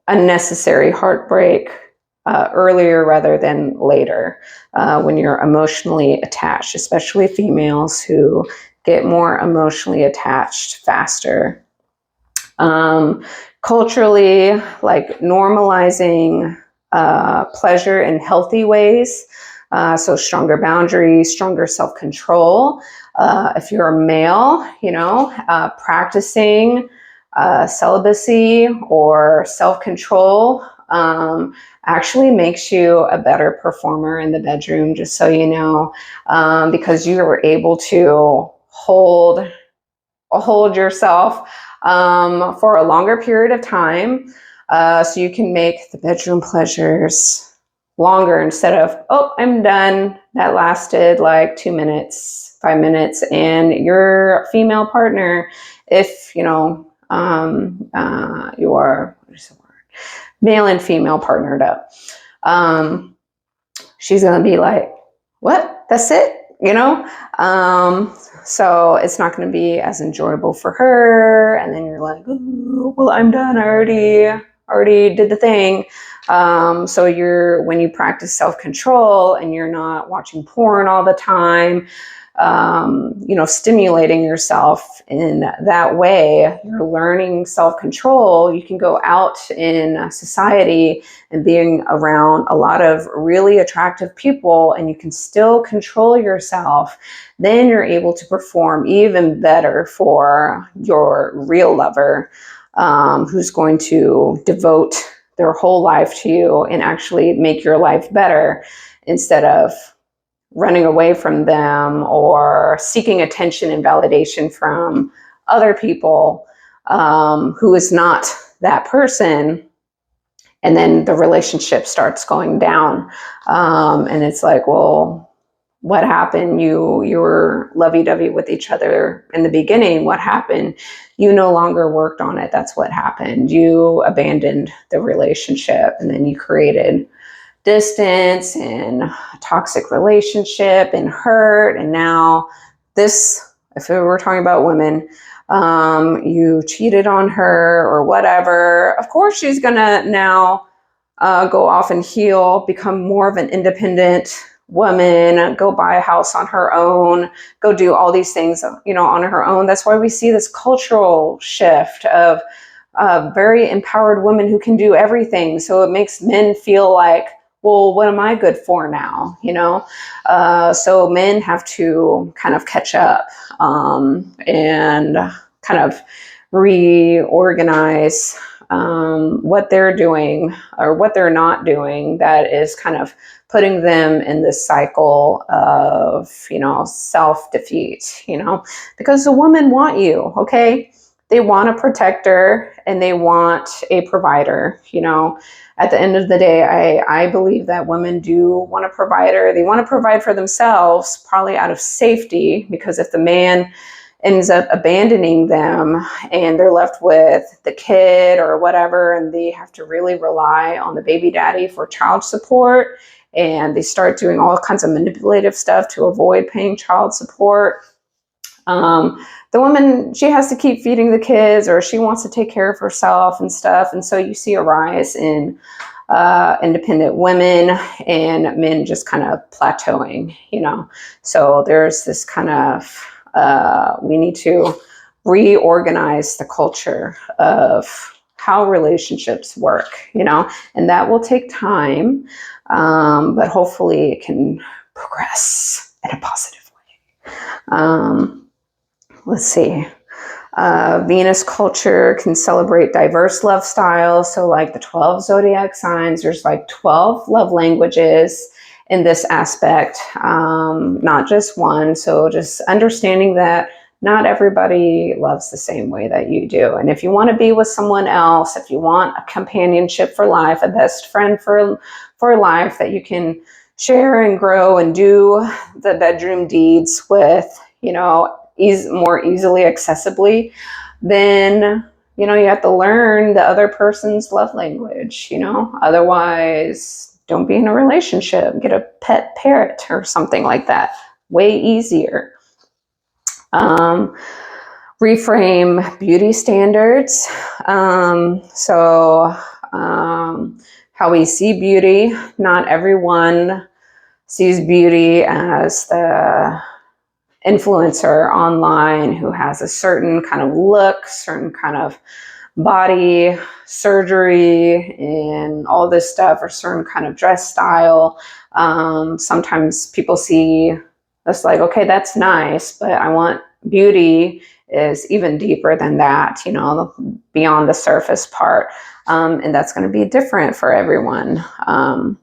unnecessary heartbreak earlier rather than later, when you're emotionally attached, especially females who get more emotionally attached faster. Culturally, like normalizing pleasure in healthy ways, so stronger boundaries, stronger self-control. If you're a male, practicing celibacy or self-control actually makes you a better performer in the bedroom, just so you know, because you were able to hold yourself for a longer period of time, so you can make the bedroom pleasures longer instead of, oh, I'm done. That lasted like 2 minutes, 5 minutes, and your female partner, if you are, what is the word? Male and female partnered up, she's gonna be like, what? That's it? So it's not going to be as enjoyable for her. And then you're like, well, I'm done. I already did the thing. So when you practice self-control and you're not watching porn all the time, stimulating yourself in that way, you're learning self-control. You can go out in society and being around a lot of really attractive people, and you can still control yourself. Then you're able to perform even better for your real lover, who's going to devote their whole life to you and actually make your life better. instead of running away from them or seeking attention and validation from other people who is not that person. And then the relationship starts going down. And it's like, well, what happened? You were lovey-dovey with each other in the beginning. What happened? You no longer worked on it. That's what happened. You abandoned the relationship, and then you created distance and a toxic relationship and hurt. And now this, if we were talking about women, you cheated on her or whatever, of course she's gonna now go off and heal, become more of an independent woman, go buy a house on her own, go do all these things, on her own. That's why we see this cultural shift of very empowered women who can do everything. So it makes men feel like, well, what am I good for now? So men have to kind of catch up and kind of reorganize what they're doing or what they're not doing that is kind of putting them in this cycle of, self-defeat, because the women want you, okay? They want a protector and they want a provider, At the end of the day, I believe that women do want a provider. They want to provide for themselves, probably out of safety, because if the man ends up abandoning them and they're left with the kid or whatever, and they have to really rely on the baby daddy for child support, and they start doing all kinds of manipulative stuff to avoid paying child support, the woman, she has to keep feeding the kids, or she wants to take care of herself and stuff. And so you see a rise in independent women and men just kind of plateauing, So there's this kind of, we need to reorganize the culture of how relationships work, and that will take time, but hopefully it can progress in a positive way. Let's see. Venus culture can celebrate diverse love styles. So like the 12 zodiac signs, there's like 12 love languages in this aspect, not just one. So just understanding that not everybody loves the same way that you do. And if you want to be with someone else, if you want a companionship for life, a best friend for life that you can share and grow and do the bedroom deeds with, more easily accessibly, then, you have to learn the other person's love language, otherwise don't be in a relationship, get a pet parrot or something like that. Way easier. Reframe beauty standards. How we see beauty, not everyone sees beauty as the influencer online who has a certain kind of look, certain kind of body, surgery, and all this stuff, or certain kind of dress style. Sometimes people see that's like, okay, that's nice, but I want beauty is even deeper than that, beyond the surface part. And that's going to be different for everyone. And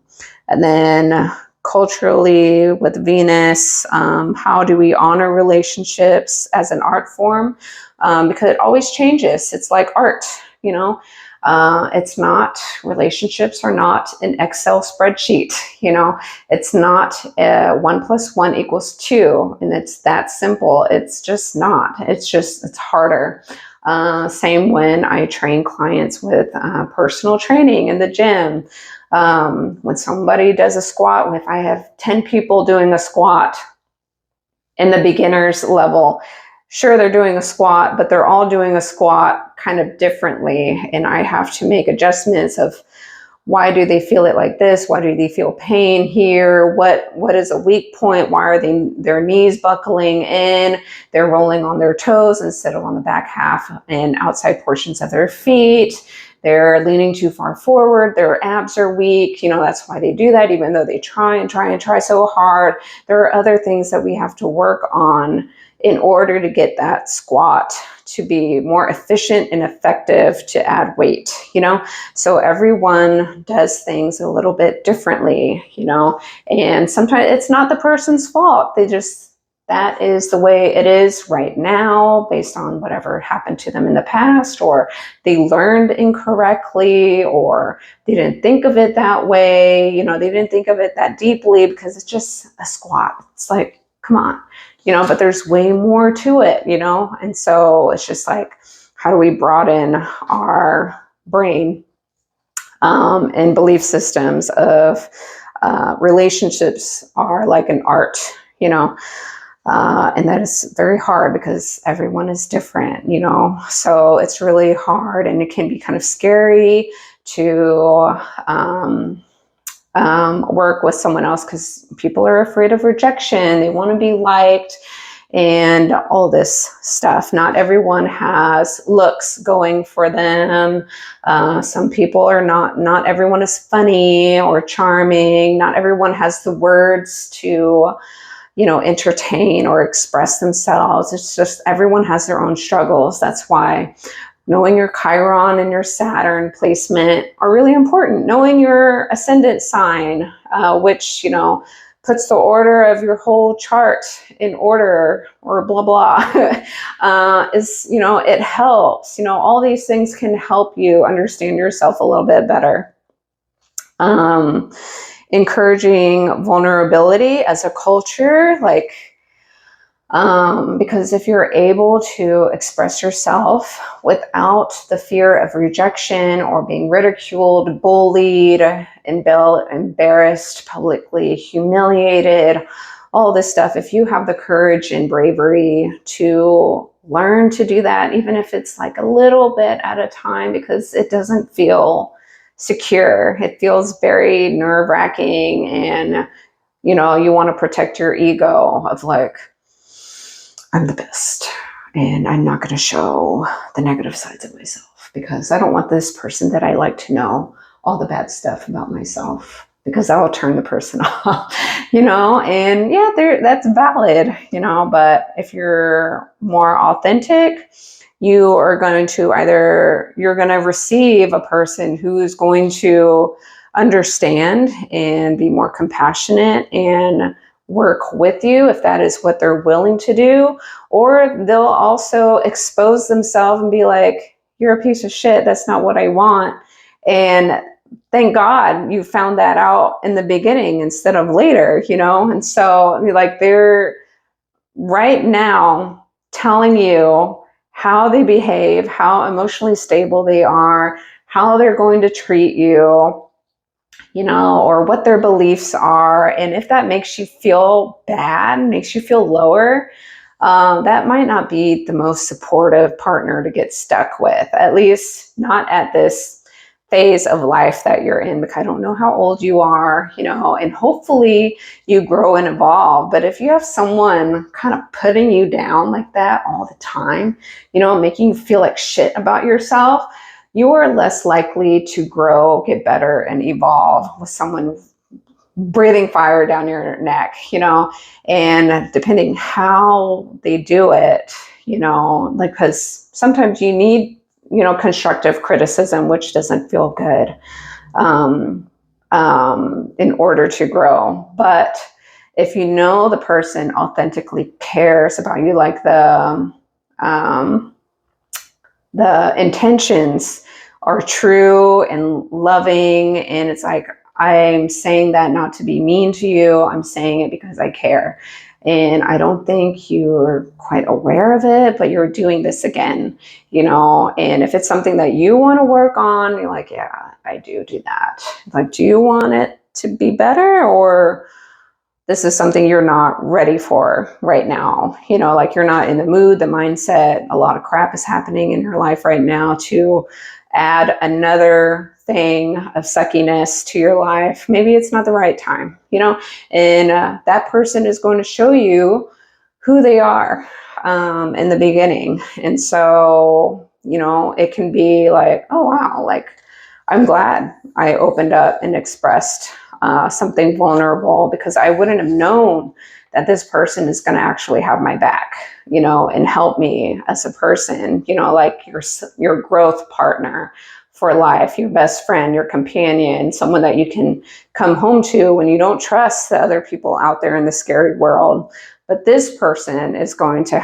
then culturally with Venus, how do we honor relationships as an art form? Because it always changes. It's like art, it's not, relationships are not an Excel spreadsheet, it's not 1 + 1 = 2. And it's that simple. It's just not, it's harder. Same when I train clients with personal training in the gym. When somebody does a squat, if I have 10 people doing a squat in the beginner's level, sure, they're doing a squat, but they're all doing a squat kind of differently. And I have to make adjustments of why do they feel it like this? Why do they feel pain here? What is a weak point? Why are their knees buckling in? They're rolling on their toes instead of on the back half and outside portions of their feet. They're leaning too far forward. Their abs are weak. That's why they do that, even though they try so hard. There are other things that we have to work on in order to get that squat to be more efficient and effective to add weight, So everyone does things a little bit differently, and sometimes it's not the person's fault. That is the way it is right now based on whatever happened to them in the past, or they learned incorrectly, or they didn't think of it that way. They didn't think of it that deeply because it's just a squat. It's like, come on, but there's way more to it, and so it's just like, how do we broaden our brain and belief systems of relationships are like an art, and that is very hard because everyone is different, so it's really hard, and it can be kind of scary to work with someone else because people are afraid of rejection. They want to be liked and all this stuff. Not everyone has looks going for them. Some people are not everyone is funny or charming. Not everyone has the words to entertain or express themselves. It's just everyone has their own struggles. That's why knowing your Chiron and your Saturn placement are really important. Knowing your ascendant sign, which, puts the order of your whole chart in order, or blah, blah, is, it helps. All these things can help you understand yourself a little bit better. Encouraging vulnerability as a culture, because if you're able to express yourself without the fear of rejection or being ridiculed, bullied, embarrassed, publicly humiliated, all this stuff, if you have the courage and bravery to learn to do that, even if it's like a little bit at a time, because it doesn't feel secure. It feels very nerve-wracking, and, you want to protect your ego of like, I'm the best, and I'm not going to show the negative sides of myself because I don't want this person that I like to know all the bad stuff about myself, because that will turn the person off, and yeah, that's valid, but if you're more authentic, you are going to you're going to receive a person who is going to understand and be more compassionate and work with you if that is what they're willing to do, or they'll also expose themselves and be like, you're a piece of shit, that's not what I want. And thank God you found that out in the beginning instead of later, and so like they're right now telling you how they behave, how emotionally stable they are, how they're going to treat you, or what their beliefs are. And if that makes you feel bad, makes you feel lower, that might not be the most supportive partner to get stuck with, at least not at this phase of life that you're in, because I don't know how old you are, and hopefully you grow and evolve. But if you have someone kind of putting you down like that all the time, making you feel like shit about yourself, you are less likely to grow, get better, and evolve with someone breathing fire down your neck, and depending how they do it, because sometimes you need, constructive criticism, which doesn't feel good, in order to grow. But if the person authentically cares about you, like the intentions are true and loving, and it's like, I'm saying that not to be mean to you, I'm saying it because I care. And I don't think you're quite aware of it, but you're doing this again, and if it's something that you want to work on, you're like, yeah, I do that. Like, do you want it to be better, or this is something you're not ready for right now? Like, you're not in the mood, the mindset, a lot of crap is happening in your life right now to add another thing of suckiness to your life. Maybe it's not the right time, and that person is going to show you who they are in the beginning. And so, it can be like, oh, wow, like, I'm glad I opened up and expressed something vulnerable, because I wouldn't have known that this person is going to actually have my back, you know, and help me as a person, you know, like your growth partner for life, your best friend, your companion, someone that you can come home to when you don't trust the other people out there in the scary world. But this person is going to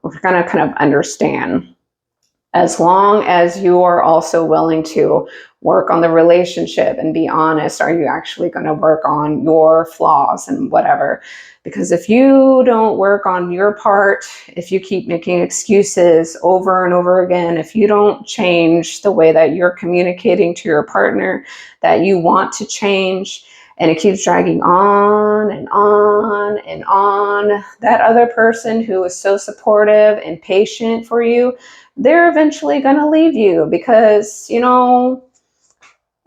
we're going to kind of understand, as long as you are also willing to work on the relationship and be honest. Are you actually going to work on your flaws and whatever? Because if you don't work on your part, if you keep making excuses over and over again, if you don't change the way that you're communicating to your partner that you want to change, and it keeps dragging on and on and on, that other person who is so supportive and patient for you, they're eventually going to leave you, because, you know,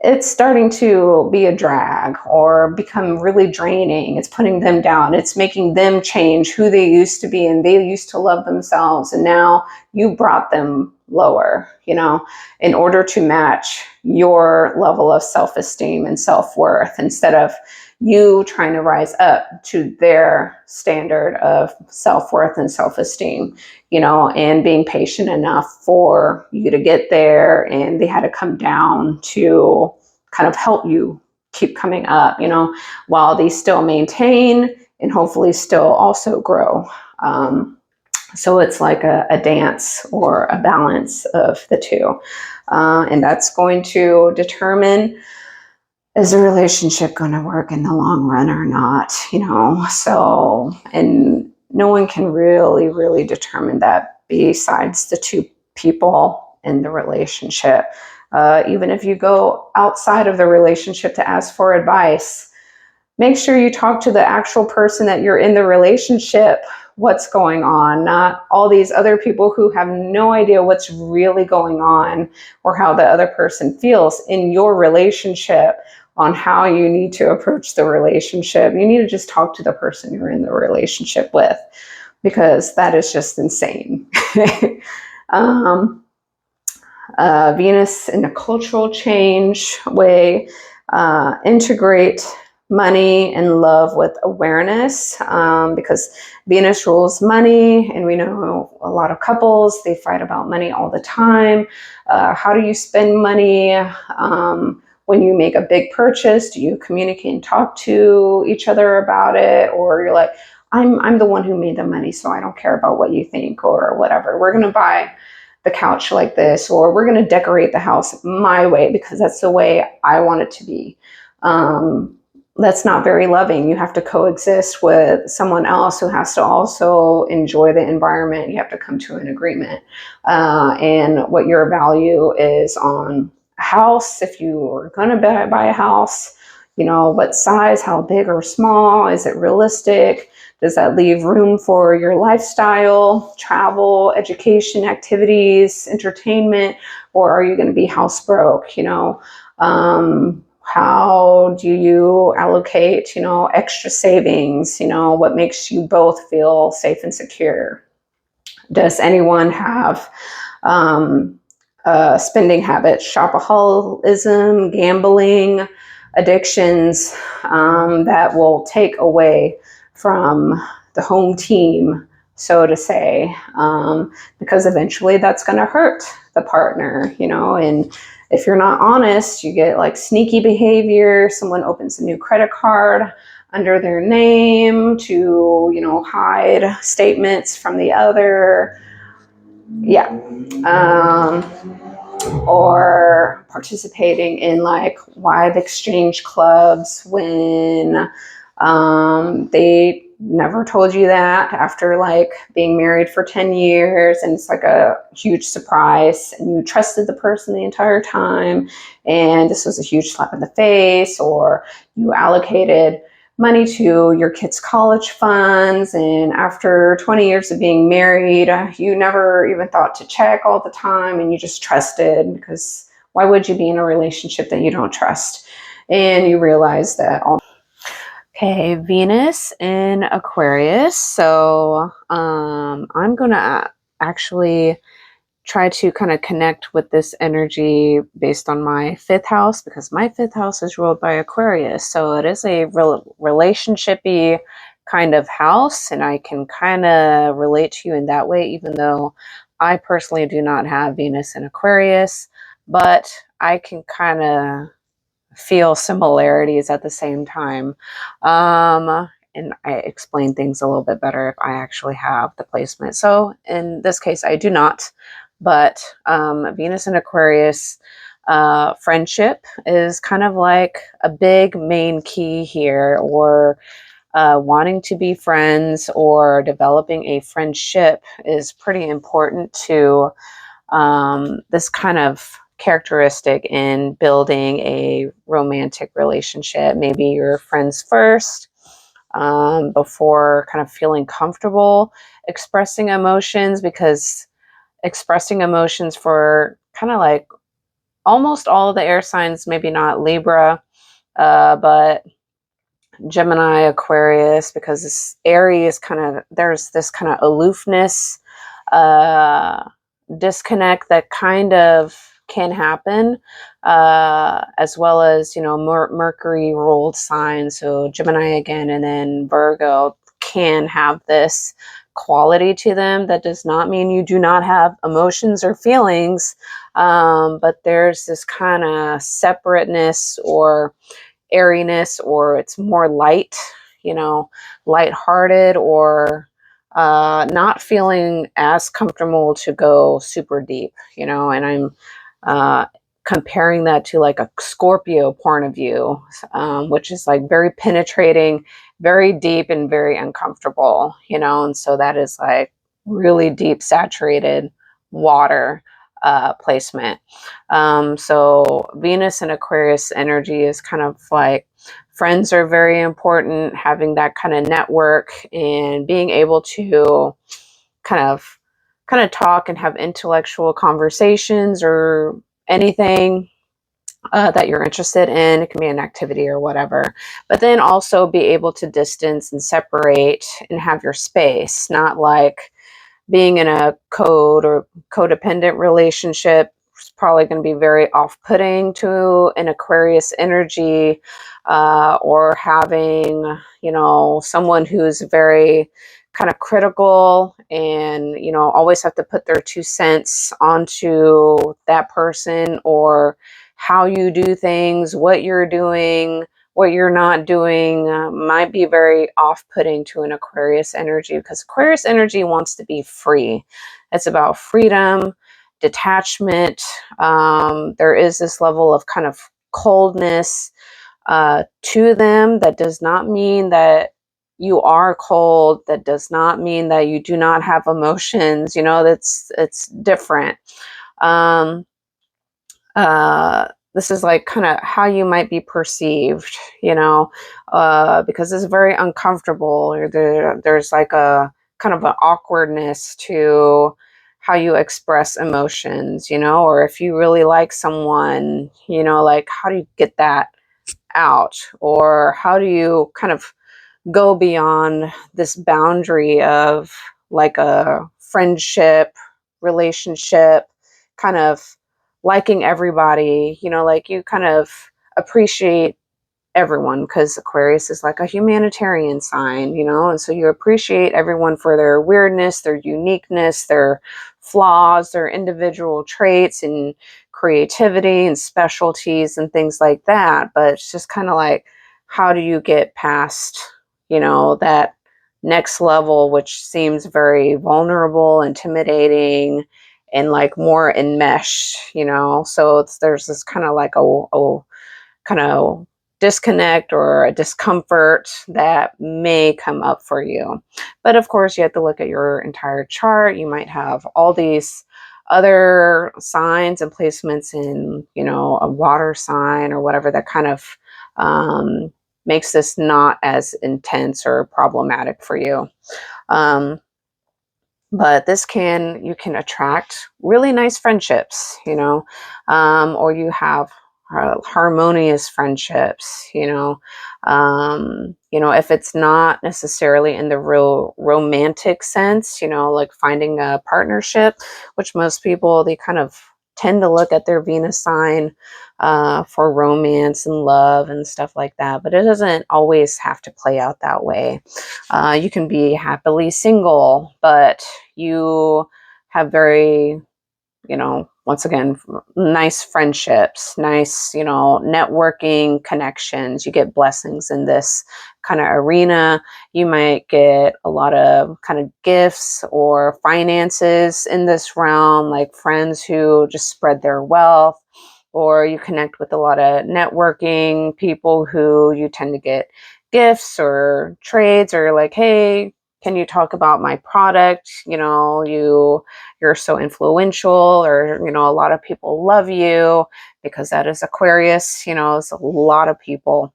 it's starting to be a drag or become really draining. It's putting them down. It's making them change who they used to be, and they used to love themselves, and now you brought them lower, you know, in order to match your level of self-esteem and self-worth, instead of you trying to rise up to their standard of self-worth and self-esteem, you know, and being patient enough for you to get there. And they had to come down to kind of help you keep coming up, you know, while they still maintain and hopefully still also grow. So it's like a dance or a balance of the two. And that's going to determine, is the relationship going to work in the long run or not, you know? So, and no one can really, really determine that besides the two people in the relationship. Even if you go outside of the relationship to ask for advice, make sure you talk to the actual person that you're in the relationship, what's going on, not all these other people who have no idea what's really going on or how the other person feels in your relationship on how you need to approach the relationship. You need to just talk to the person you're in the relationship with, because that is just insane. Venus in a cultural change way, integrate money and love with awareness, because Venus rules money, and we know a lot of couples, they fight about money all the time. How do you spend money? When you make a big purchase, do you communicate and talk to each other about it? Or you're like, I'm the one who made the money, so I don't care about what you think or whatever. We're going to buy the couch like this, or we're going to decorate the house my way because that's the way I want it to be. That's not very loving. You have to coexist with someone else who has to also enjoy the environment. You have to come to an agreement. And what your value is on a house, if you are going to buy a house, you know, what size, how big or small, is it realistic? Does that leave room for your lifestyle, travel, education, activities, entertainment, or are you going to be house broke? You know, how do you allocate, you know, extra savings? You know, what makes you both feel safe and secure? Does anyone have spending habits, shopaholism, gambling, addictions that will take away from the home team, so to say, because eventually that's going to hurt the partner, you know? And if you're not honest, you get like sneaky behavior. Someone opens a new credit card under their name to, you know, hide statements from the other. Yeah. Or participating in like wild exchange clubs when they never told you that after like being married for 10 years, and it's like a huge surprise, and you trusted the person the entire time, and this was a huge slap in the face. Or you allocated money to your kids' college funds, and after 20 years of being married, you never even thought to check all the time, and you just trusted, because why would you be in a relationship that you don't trust? And you realize that all. Okay, Venus in Aquarius. So I'm going to actually try to kind of connect with this energy based on my 5th house, because my 5th house is ruled by Aquarius. So it is a relationship-y kind of house, and I can kind of relate to you in that way, even though I personally do not have Venus in Aquarius, but I can kind of feel similarities at the same time. And I explain things a little bit better if I actually have the placement. So in this case, I do not, but Venus in Aquarius, friendship is kind of like a big main key here, or wanting to be friends or developing a friendship is pretty important to this kind of characteristic in building a romantic relationship. Maybe you're friends first, before kind of feeling comfortable expressing emotions, because expressing emotions for kind of like almost all of the air signs, maybe not Libra, but Gemini, Aquarius, because this Aries kind of, there's this kind of aloofness, uh, disconnect that kind of can happen, as well as, you know, Mercury ruled signs. So Gemini again, and then Virgo can have this quality to them. That does not mean you do not have emotions or feelings, but there's this kind of separateness or airiness, or it's more light, you know, lighthearted, or not feeling as comfortable to go super deep, you know. And I'm comparing that to like a Scorpio point of view, which is like very penetrating, very deep, and very uncomfortable, you know. And so that is like really deep, saturated water placement. So Venus and Aquarius energy is kind of like friends are very important, having that kind of network and being able to kind of talk and have intellectual conversations or anything that you're interested in. It can be an activity or whatever, but then also be able to distance and separate and have your space, not like being in a code or codependent relationship is probably going to be very off-putting to an Aquarius energy, or having, you know, someone who's very kind of critical and, you know, always have to put their 2 cents onto that person, or how you do things, what you're doing, what you're not doing, might be very off-putting to an Aquarius energy, because Aquarius energy wants to be free. It's about freedom, detachment. There is this level of kind of coldness to them. That does not mean that you are cold. That does not mean that you do not have emotions. You know, it's different. Um, this is like kind of how you might be perceived, you know, because it's very uncomfortable. There's like a kind of an awkwardness to how you express emotions, you know, or if you really like someone, you know, like how do you get that out, or how do you kind of go beyond this boundary of like a friendship, relationship, kind of liking everybody, you know, like you kind of appreciate everyone, because Aquarius is like a humanitarian sign, you know, and so you appreciate everyone for their weirdness, their uniqueness, their flaws, their individual traits and creativity and specialties and things like that. But it's just kind of like, how do you get past, you know, that next level, which seems very vulnerable, intimidating, and like more enmeshed, you know? So there's this kind of like a kind of disconnect or a discomfort that may come up for you. But of course, you have to look at your entire chart. You might have all these other signs and placements in, you know, a water sign or whatever that kind of makes this not as intense or problematic for you. But you can attract really nice friendships, you know, or you have harmonious friendships, you know, if it's not necessarily in the real romantic sense, you know, like finding a partnership, which most people, they kind of tend to look at their Venus sign for romance and love and stuff like that, but it doesn't always have to play out that way. You can be happily single, but you have very, once again, nice friendships, nice, networking connections. You get blessings in this kind of arena. You might get a lot of kind of gifts or finances in this realm, like friends who just spread their wealth, or you connect with a lot of networking people who you tend to get gifts or trades, or like, hey, can you talk about my product? You're so influential, or, a lot of people love you, because that is Aquarius, it's a lot of people.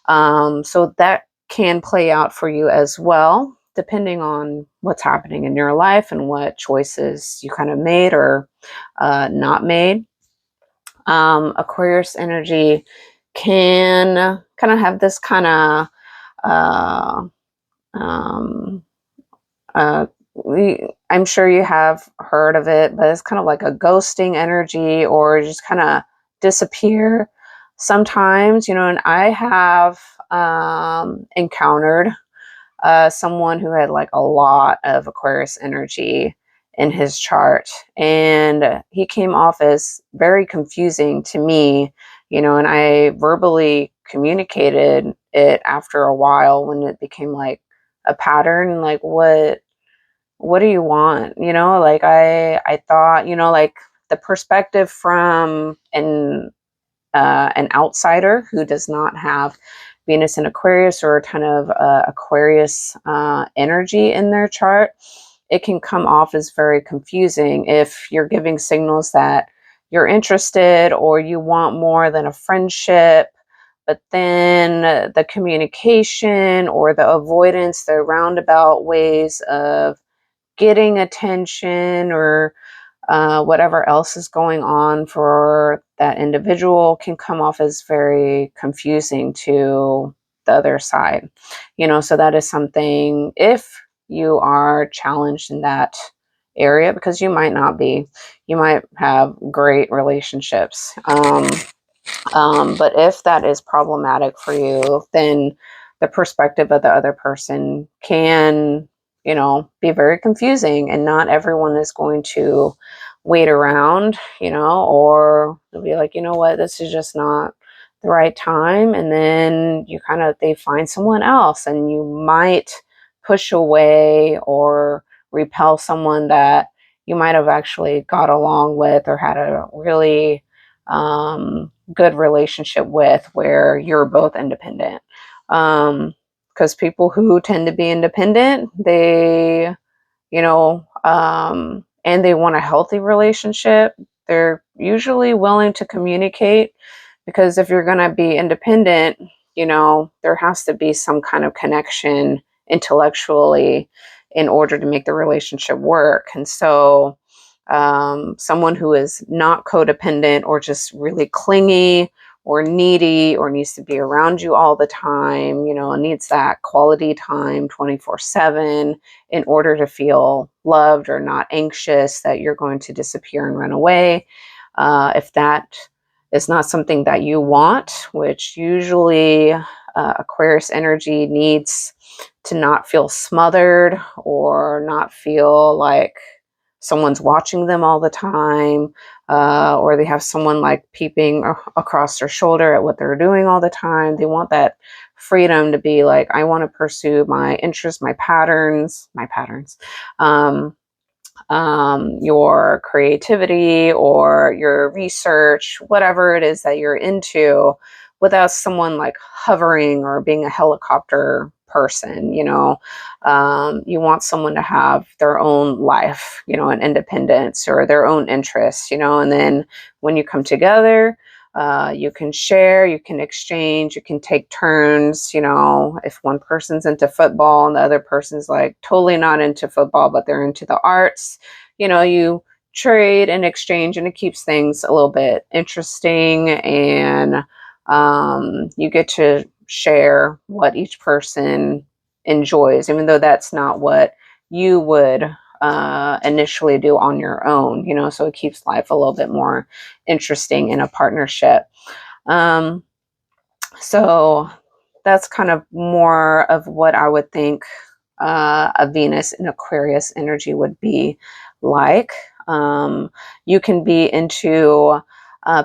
So that can play out for you as well, depending on what's happening in your life and what choices you kind of made or not made. Aquarius energy can kind of have this kind of uh, um, uh, I'm sure you have heard of it, but it's kind of like a ghosting energy, or just kind of disappear sometimes, and I have encountered someone who had like a lot of Aquarius energy in his chart, and he came off as very confusing to me, and I verbally communicated it after a while when it became like a pattern, like what do you want? Like I thought, like the perspective from an outsider who does not have Venus in Aquarius or a ton of Aquarius energy in their chart, it can come off as very confusing if you're giving signals that you're interested or you want more than a friendship, but then the communication or the avoidance, the roundabout ways of getting attention or whatever else is going on for that individual can come off as very confusing to the other side. So that is something, if you are challenged in that area, because you might not be, you might have great relationships. But if that is problematic for you, then the perspective of the other person can, be very confusing, and not everyone is going to wait around, or they'll be like, what, this is just not the right time. And then they find someone else, and you might push away or repel someone that you might have actually got along with or had a really good relationship with, where you're both independent. Because people who tend to be independent, they, and they want a healthy relationship, they're usually willing to communicate, because if you're going to be independent, there has to be some kind of connection intellectually in order to make the relationship work. And so someone who is not codependent or just really clingy or needy or needs to be around you all the time, needs that quality time 24/7 in order to feel loved or not anxious that you're going to disappear and run away. If that is not something that you want, which usually Aquarius energy needs to not feel smothered or not feel like someone's watching them all the time, or they have someone like peeping across their shoulder at what they're doing all the time. They want that freedom to be like, I want to pursue my interests, my patterns, your creativity or your research, whatever it is that you're into, without someone like hovering or being a helicopter person. You want someone to have their own life, and independence or their own interests, and then when you come together, you can share, you can exchange, you can take turns. If one person's into football and the other person's like totally not into football, but they're into the arts, you trade and exchange, and it keeps things a little bit interesting, and you get to share what each person enjoys, even though that's not what you would initially do on your own, you know, so it keeps life a little bit more interesting in a partnership. So that's kind of more of what I would think a Venus in Aquarius energy would be like. You can be into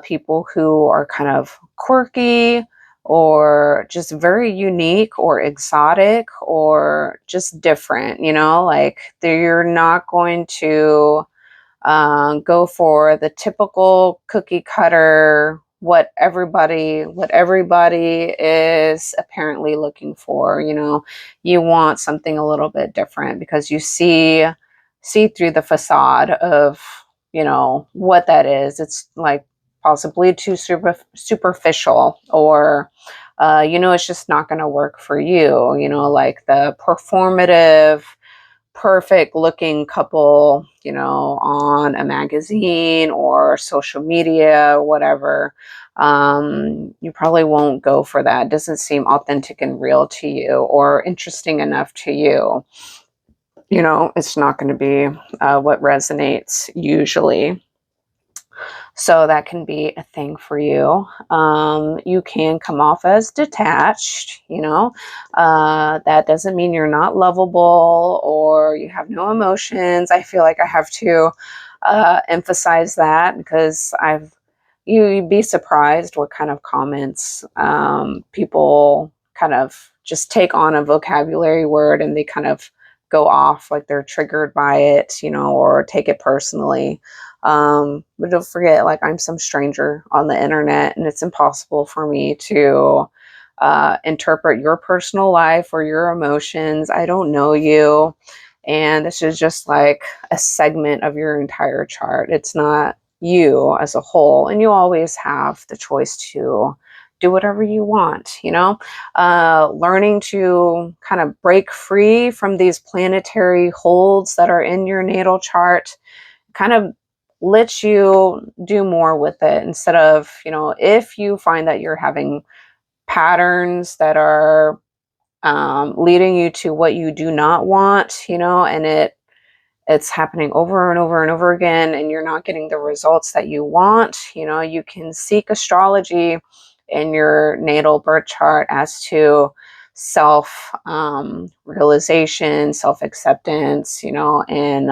people who are kind of quirky or just very unique or exotic or just different, you know, like you're not going to go for the typical cookie cutter what everybody is apparently looking for. You know, you want something a little bit different because you see through the facade of, you know, what that is. It's like possibly too superficial, or you know, it's just not going to work for you, you know, like the performative perfect looking couple, you know, on a magazine or social media or whatever. You probably won't go for that. It doesn't seem authentic and real to you or interesting enough to you. You know, it's not going to be what resonates usually. So that can be a thing for you. You can come off as detached, you know. That doesn't mean you're not lovable or you have no emotions. I feel like I have to emphasize that because you'd be surprised what kind of comments people kind of just take on a vocabulary word and they kind of go off like they're triggered by it, you know, or take it personally. But don't forget, like, I'm some stranger on the internet and it's impossible for me to interpret your personal life or your emotions. I don't know you. And this is just like a segment of your entire chart. It's not you as a whole. And you always have the choice to do whatever you want, you know. Learning to kind of break free from these planetary holds that are in your natal chart kind of lets you do more with it instead of, you know, if you find that you're having patterns that are leading you to what you do not want, you know, and it's happening over and over and over again and you're not getting the results that you want, you know, you can seek astrology in your natal birth chart as to self realization, self acceptance, you know, and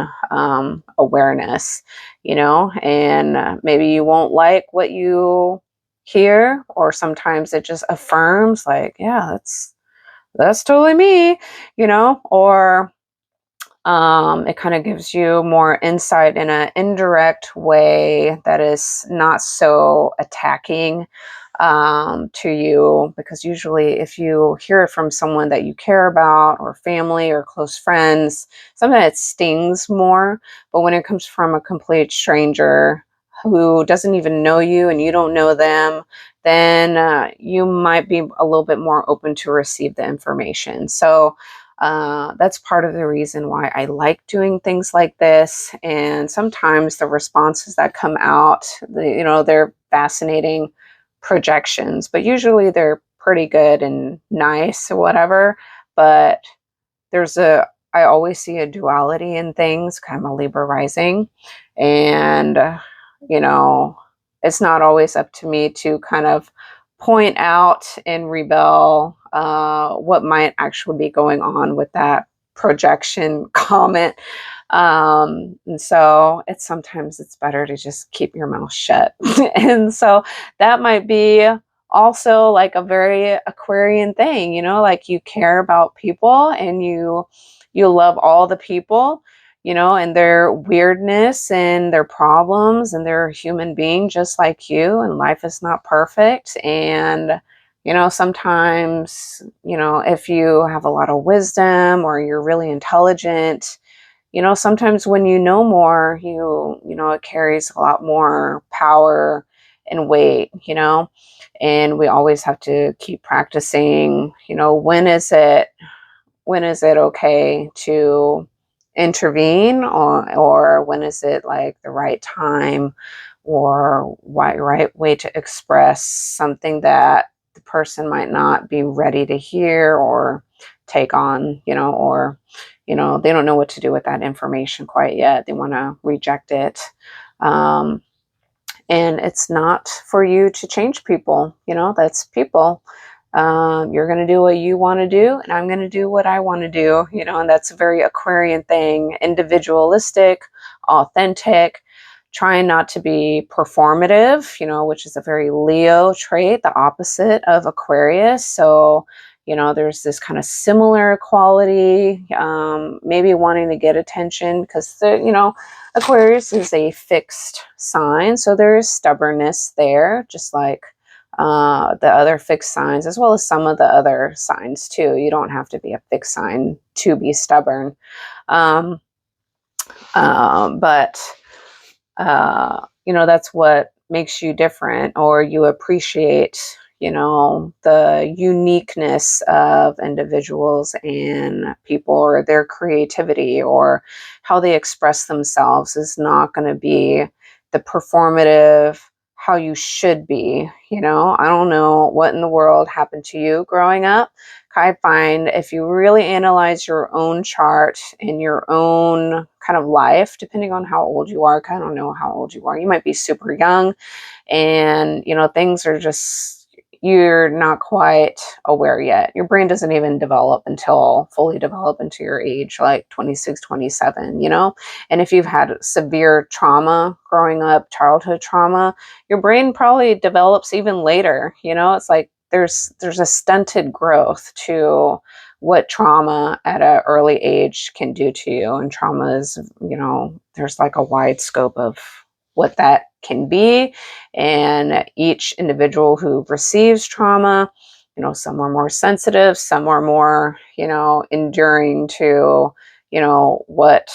awareness, you know, and maybe you won't like what you hear, or sometimes it just affirms, like, yeah, that's totally me, you know, or it kind of gives you more insight in an indirect way that is not so attacking to you, because usually if you hear it from someone that you care about or family or close friends, sometimes it stings more. But when it comes from a complete stranger who doesn't even know you and you don't know them, then you might be a little bit more open to receive the information. So that's part of the reason why I like doing things like this. And sometimes the responses that come out, you know, they're fascinating projections, but usually they're pretty good and nice or whatever. But I always see a duality in things. I'm a Libra rising, and you know, it's not always up to me to kind of point out and rebel what might actually be going on with that projection comment. And so sometimes it's better to just keep your mouth shut. And so that might be also like a very Aquarian thing, you know, like you care about people and you love all the people, you know, and their weirdness and their problems, and they're a human being just like you, and life is not perfect. And you know, sometimes, you know, if you have a lot of wisdom or you're really intelligent, you know, sometimes when you know more, you know, it carries a lot more power and weight, you know. And we always have to keep practicing, you know, when is it okay to intervene, or when is it like the right time or right way to express something that the person might not be ready to hear or take on, you know, or you know, they don't know what to do with that information quite yet. They want to reject it. And it's not for you to change people. You know, that's people. You're going to do what you want to do, and I'm going to do what I want to do, you know, and that's a very Aquarian thing, individualistic, authentic, trying not to be performative, you know, which is a very Leo trait, the opposite of Aquarius. So, you know, there's this kind of similar quality, maybe wanting to get attention because, you know, Aquarius is a fixed sign. So there is stubbornness there, just like the other fixed signs, as well as some of the other signs too. You don't have to be a fixed sign to be stubborn. But you know, that's what makes you different, or you appreciate, you know, the uniqueness of individuals and people, or their creativity, or how they express themselves is not going to be the performative, how you should be. You know, I don't know what in the world happened to you growing up. I find if you really analyze your own chart and your own kind of life, depending on how old you are, I don't know how old you are. You might be super young and, you know, things are just, you're not quite aware yet. Your brain doesn't even fully develop into your age, like 26, 27, you know? And if you've had severe trauma growing up, childhood trauma, your brain probably develops even later, you know? It's like, there's a stunted growth to what trauma at an early age can do to you. And trauma is, you know, there's like a wide scope of what that can be. And each individual who receives trauma, you know, some are more sensitive, some are more, you know, enduring to, you know, what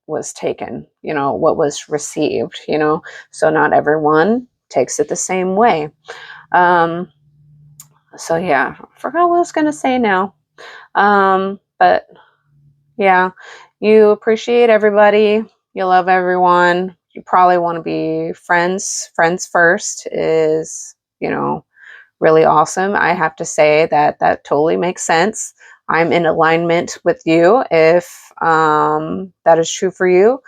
was taken, you know, what was received, you know, so not everyone takes it the same way. So yeah, I forgot what I was going to say now. But yeah, you appreciate everybody. You love everyone. You probably want to be friends. Friends first is, you know, really awesome. I have to say that totally makes sense. I'm in alignment with you if that is true for you.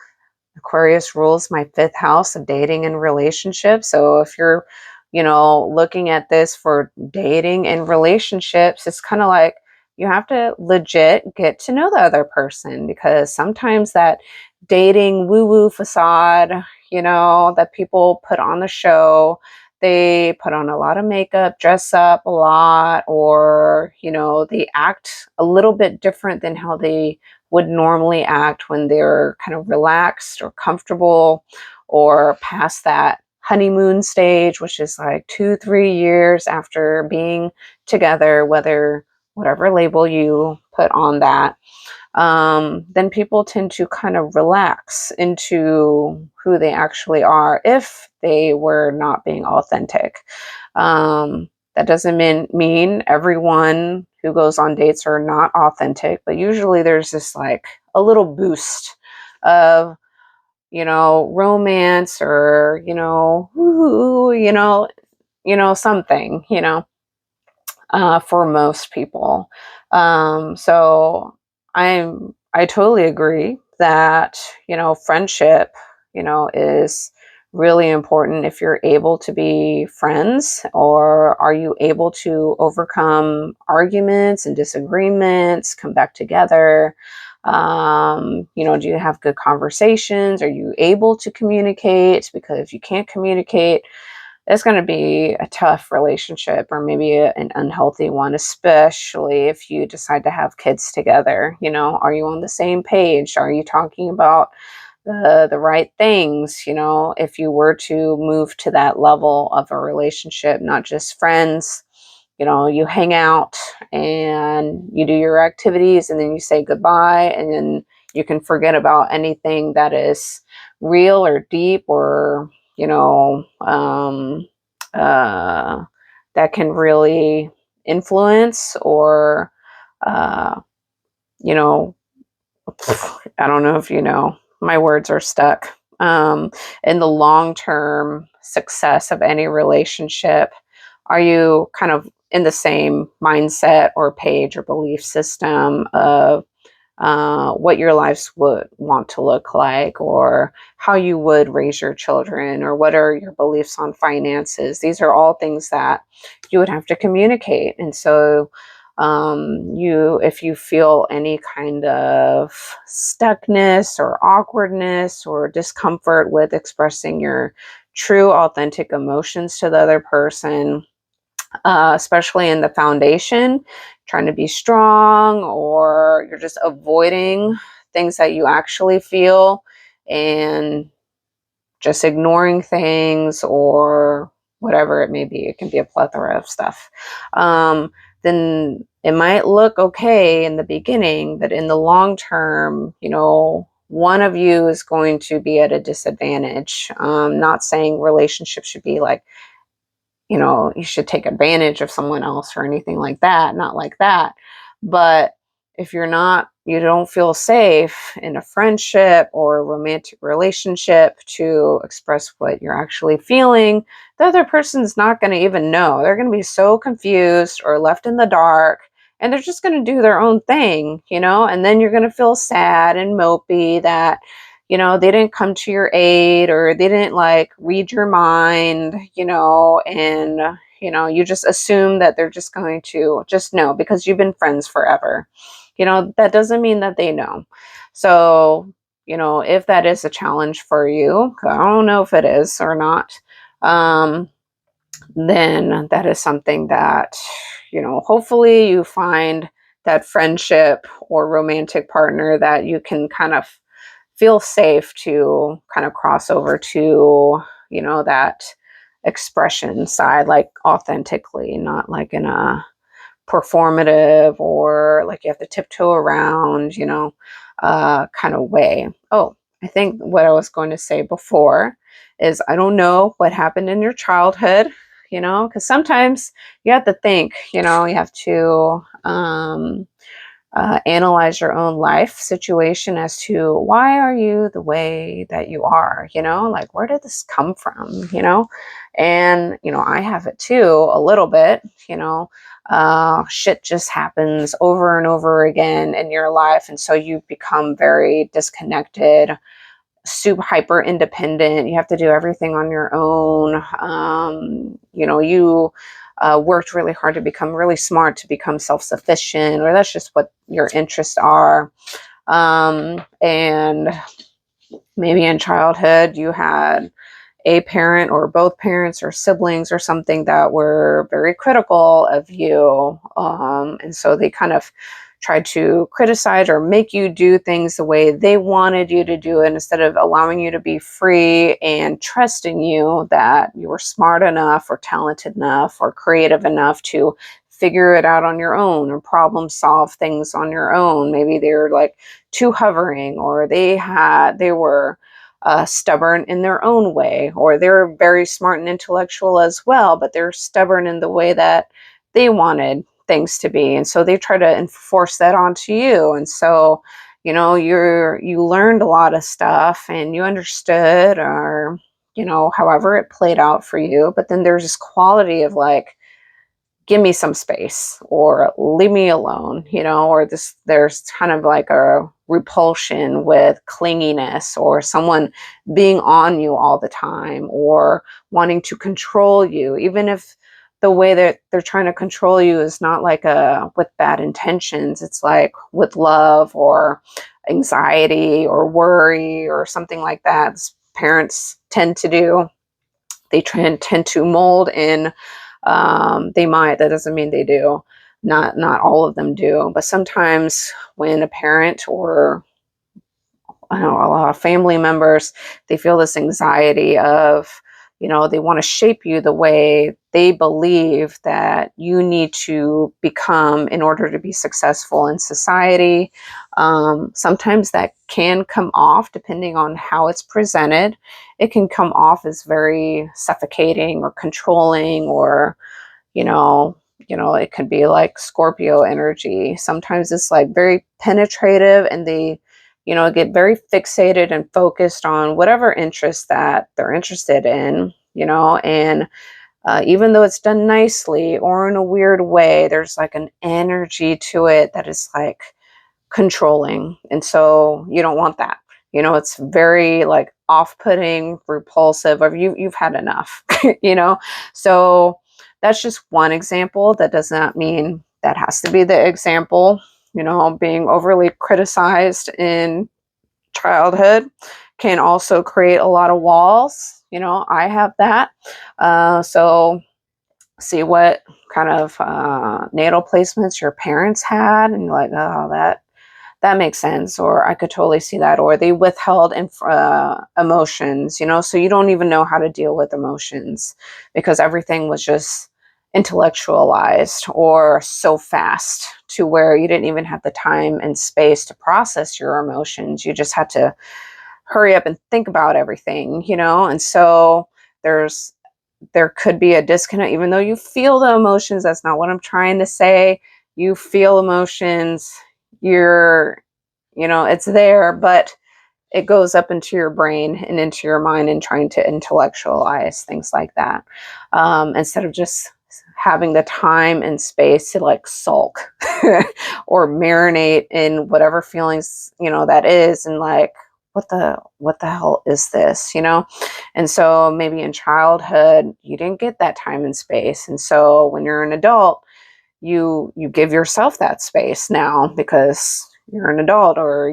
Aquarius rules my 5th house of dating and relationships. So if you're, you know, looking at this for dating and relationships, it's kind of like you have to legit get to know the other person, because sometimes that dating woo-woo facade, you know, that people put on the show, they put on a lot of makeup, dress up a lot, or, you know, they act a little bit different than how they would normally act when they're kind of relaxed or comfortable, or past that honeymoon stage, which is like 2-3 years after being together, whatever label you put on that. Then people tend to kind of relax into who they actually are if they were not being authentic. That doesn't mean everyone who goes on dates are not authentic, but usually there's this like a little boost of, you know, romance, or, you know, ooh, you know, something, you know, for most people. So I totally agree that, you know, friendship, you know, is really important if you're able to be friends, or are you able to overcome arguments and disagreements, come back together? You know, do you have good conversations? Are you able to communicate? Because if you can't communicate, it's going to be a tough relationship, or maybe an unhealthy one, especially if you decide to have kids together. You know, are you on the same page? Are you talking about the right things? You know, if you were to move to that level of a relationship, not just friends, you know, you hang out and you do your activities and then you say goodbye, and then you can forget about anything that is real or deep, or, you know, that can really influence, or, you know, I don't know if you know, my words are stuck. In the long term success of any relationship, are you kind of in the same mindset or page or belief system of what your lives would want to look like, or how you would raise your children, or what are your beliefs on finances. These are all things that you would have to communicate. And so if you feel any kind of stuckness or awkwardness or discomfort with expressing your true authentic emotions to the other person, especially in the foundation, trying to be strong, or you're just avoiding things that you actually feel and just ignoring things, or whatever it may be. It can be a plethora of stuff. Then it might look okay in the beginning, but in the long term, one of you is going to be at a disadvantage. Not saying relationships should be like, you should take advantage of someone else or anything like that. Not like that. But if you don't feel safe in a friendship or a romantic relationship to express what you're actually feeling, the other person's not going to even know. They're going to be so confused or left in the dark, and they're just going to do their own thing, and then you're going to feel sad and mopey that they didn't come to your aid, or they didn't like read your mind, and you just assume that they're just going to just know because you've been friends forever. That doesn't mean that they know. So, if that is a challenge for you, I don't know if it is or not, then that is something that, hopefully you find that friendship or romantic partner that you can kind of feel safe to kind of cross over to, that expression side, like authentically, not like in a performative or like you have to tiptoe around, kind of way. Oh, I think what I was going to say before is I don't know what happened in your childhood, because sometimes you have to think, you have to analyze your own life situation as to why are you the way that you are, like where did this come from, and I have it too a little bit, shit just happens over and over again in your life, and so you become very disconnected, super hyper independent. You have to do everything on your own. You worked really hard to become really smart, to become self-sufficient, or that's just what your interests are. And maybe in childhood you had a parent or both parents or siblings or something that were very critical of you. And so they kind of tried to criticize or make you do things the way they wanted you to do it, instead of allowing you to be free and trusting you that you were smart enough or talented enough or creative enough to figure it out on your own or problem solve things on your own. Maybe they were like too hovering, or they were stubborn in their own way, or they're very smart and intellectual as well, but they're stubborn in the way that they wanted things to be, and so they try to enforce that onto you. And so you learned a lot of stuff and you understood, or however it played out for you, but then there's this quality of like, give me some space, or leave me alone, or there's kind of like a repulsion with clinginess, or someone being on you all the time, or wanting to control you, even if the way that they're trying to control you is not like with bad intentions. It's like with love or anxiety or worry or something like that. As parents tend to do. They tend to mold in. That doesn't mean they do. Not all of them do, but sometimes when a parent, or I don't know, a lot of family members, they feel this anxiety of, they want to shape you the way they believe that you need to become in order to be successful in society. Sometimes that can come off, depending on how it's presented. It can come off as very suffocating or controlling, or, it could be like Scorpio energy. Sometimes it's like very penetrative, and they get very fixated and focused on whatever interest that they're interested in, and even though it's done nicely or in a weird way, there's like an energy to it that is like controlling. And so you don't want that. You know, it's very like off-putting, repulsive, or you've had enough, you know? So that's just one example. That does not mean that has to be the example. You know, being overly criticized in childhood can also create a lot of walls. You know, I have that. So see what kind of natal placements your parents had, and you're like, oh, that makes sense, or I could totally see that, or they withheld emotions, you know, so you don't even know how to deal with emotions because everything was just intellectualized or so fast to where you didn't even have the time and space to process your emotions. You just had to hurry up and think about everything, you know, and so there could be a disconnect, even though you feel the emotions. That's not what I'm trying to say. You feel emotions, you're, you know, it's there, but it goes up into your brain and into your mind and trying to intellectualize things like that, instead of just having the time and space to like sulk or marinate in whatever feelings, you know, that is, and like, what the hell is this, you know? And so maybe in childhood you didn't get that time and space, and so when you're an adult, you give yourself that space now because you're an adult, or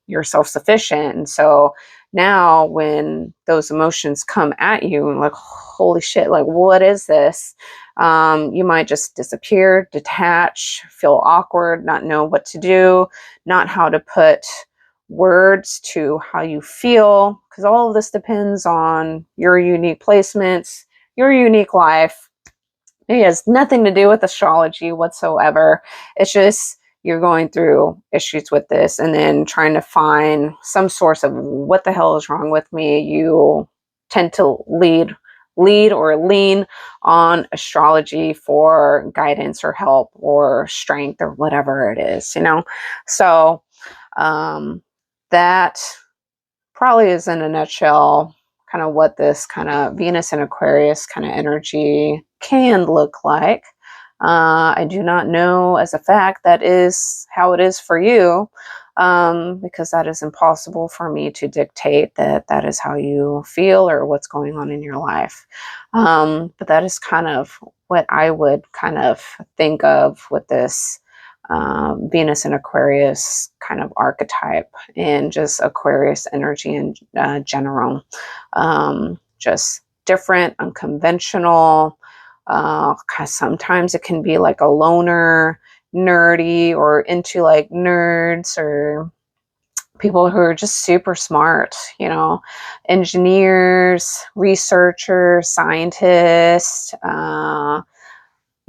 you're self-sufficient. And so now when those emotions come at you and like, holy shit, like what is this, you might just disappear, detach, feel awkward, not know what to do, not how to put words to how you feel, because all of this depends on your unique placements, your unique life. It has nothing to do with astrology whatsoever. It's just you're going through issues with this and then trying to find some source of what the hell is wrong with me. You tend to lead or lean on astrology for guidance or help or strength or whatever it is, you know? So that probably is in a nutshell kind of what this kind of Venus and Aquarius kind of energy can look like. I do not know as a fact that is how it is for you, because that is impossible for me to dictate that is how you feel or what's going on in your life. But that is kind of what I would kind of think of with this Venus and Aquarius kind of archetype, and just Aquarius energy in general. Just different, unconventional. Sometimes it can be like a loner, nerdy, or into like nerds, or people who are just super smart, you know, engineers, researchers, scientists,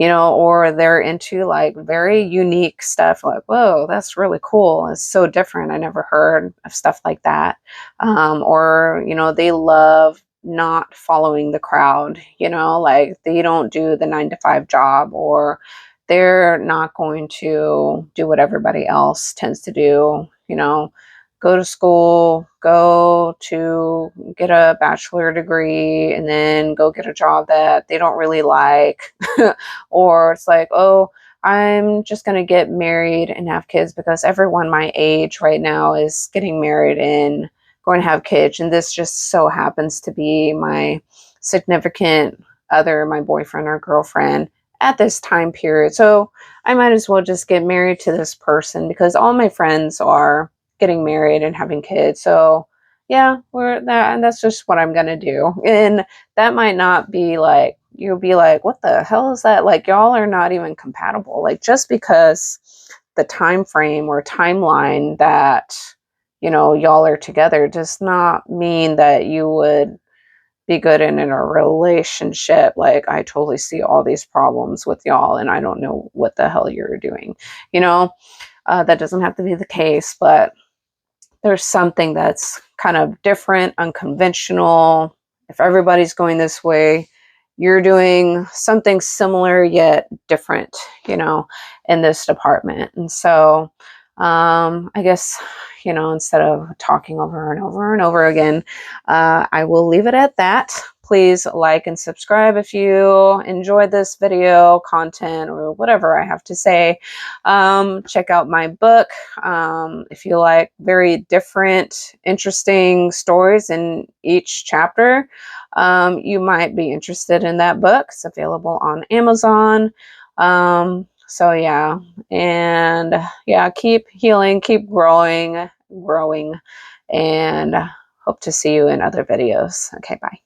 you know, or they're into like very unique stuff, like, whoa, that's really cool. It's so different. I never heard of stuff like that. Or, you know, they love not following the crowd, you know, like they don't do the 9 to 5 job, or they're not going to do what everybody else tends to do, you know, go to school, go to get a bachelor degree, and then go get a job that they don't really like. Or it's like, oh, I'm just going to get married and have kids because everyone my age right now is getting married and going to have kids. And this just so happens to be my significant other, my boyfriend or girlfriend at this time period. So I might as well just get married to this person because all my friends are getting married and having kids. So yeah, and that's just what I'm going to do. And that might not be like, you'll be like, what the hell is that? Like, y'all are not even compatible. Like, just because the time frame or timeline that, you know, y'all are together does not mean that you would be good in a relationship. Like, I totally see all these problems with y'all and I don't know what the hell you're doing. You know, that doesn't have to be the case, but there's something that's kind of different, unconventional. If everybody's going this way, you're doing something similar yet different, you know, in this department. And so I guess, you know, instead of talking over and over and over again, I will leave it at that. please like and subscribe if you enjoyed this video content or whatever I have to say. Check out my book if you like very different, interesting stories in each chapter. You might be interested in that book. It's available on Amazon. So yeah, and yeah, keep healing, keep growing, and hope to see you in other videos. Okay, bye.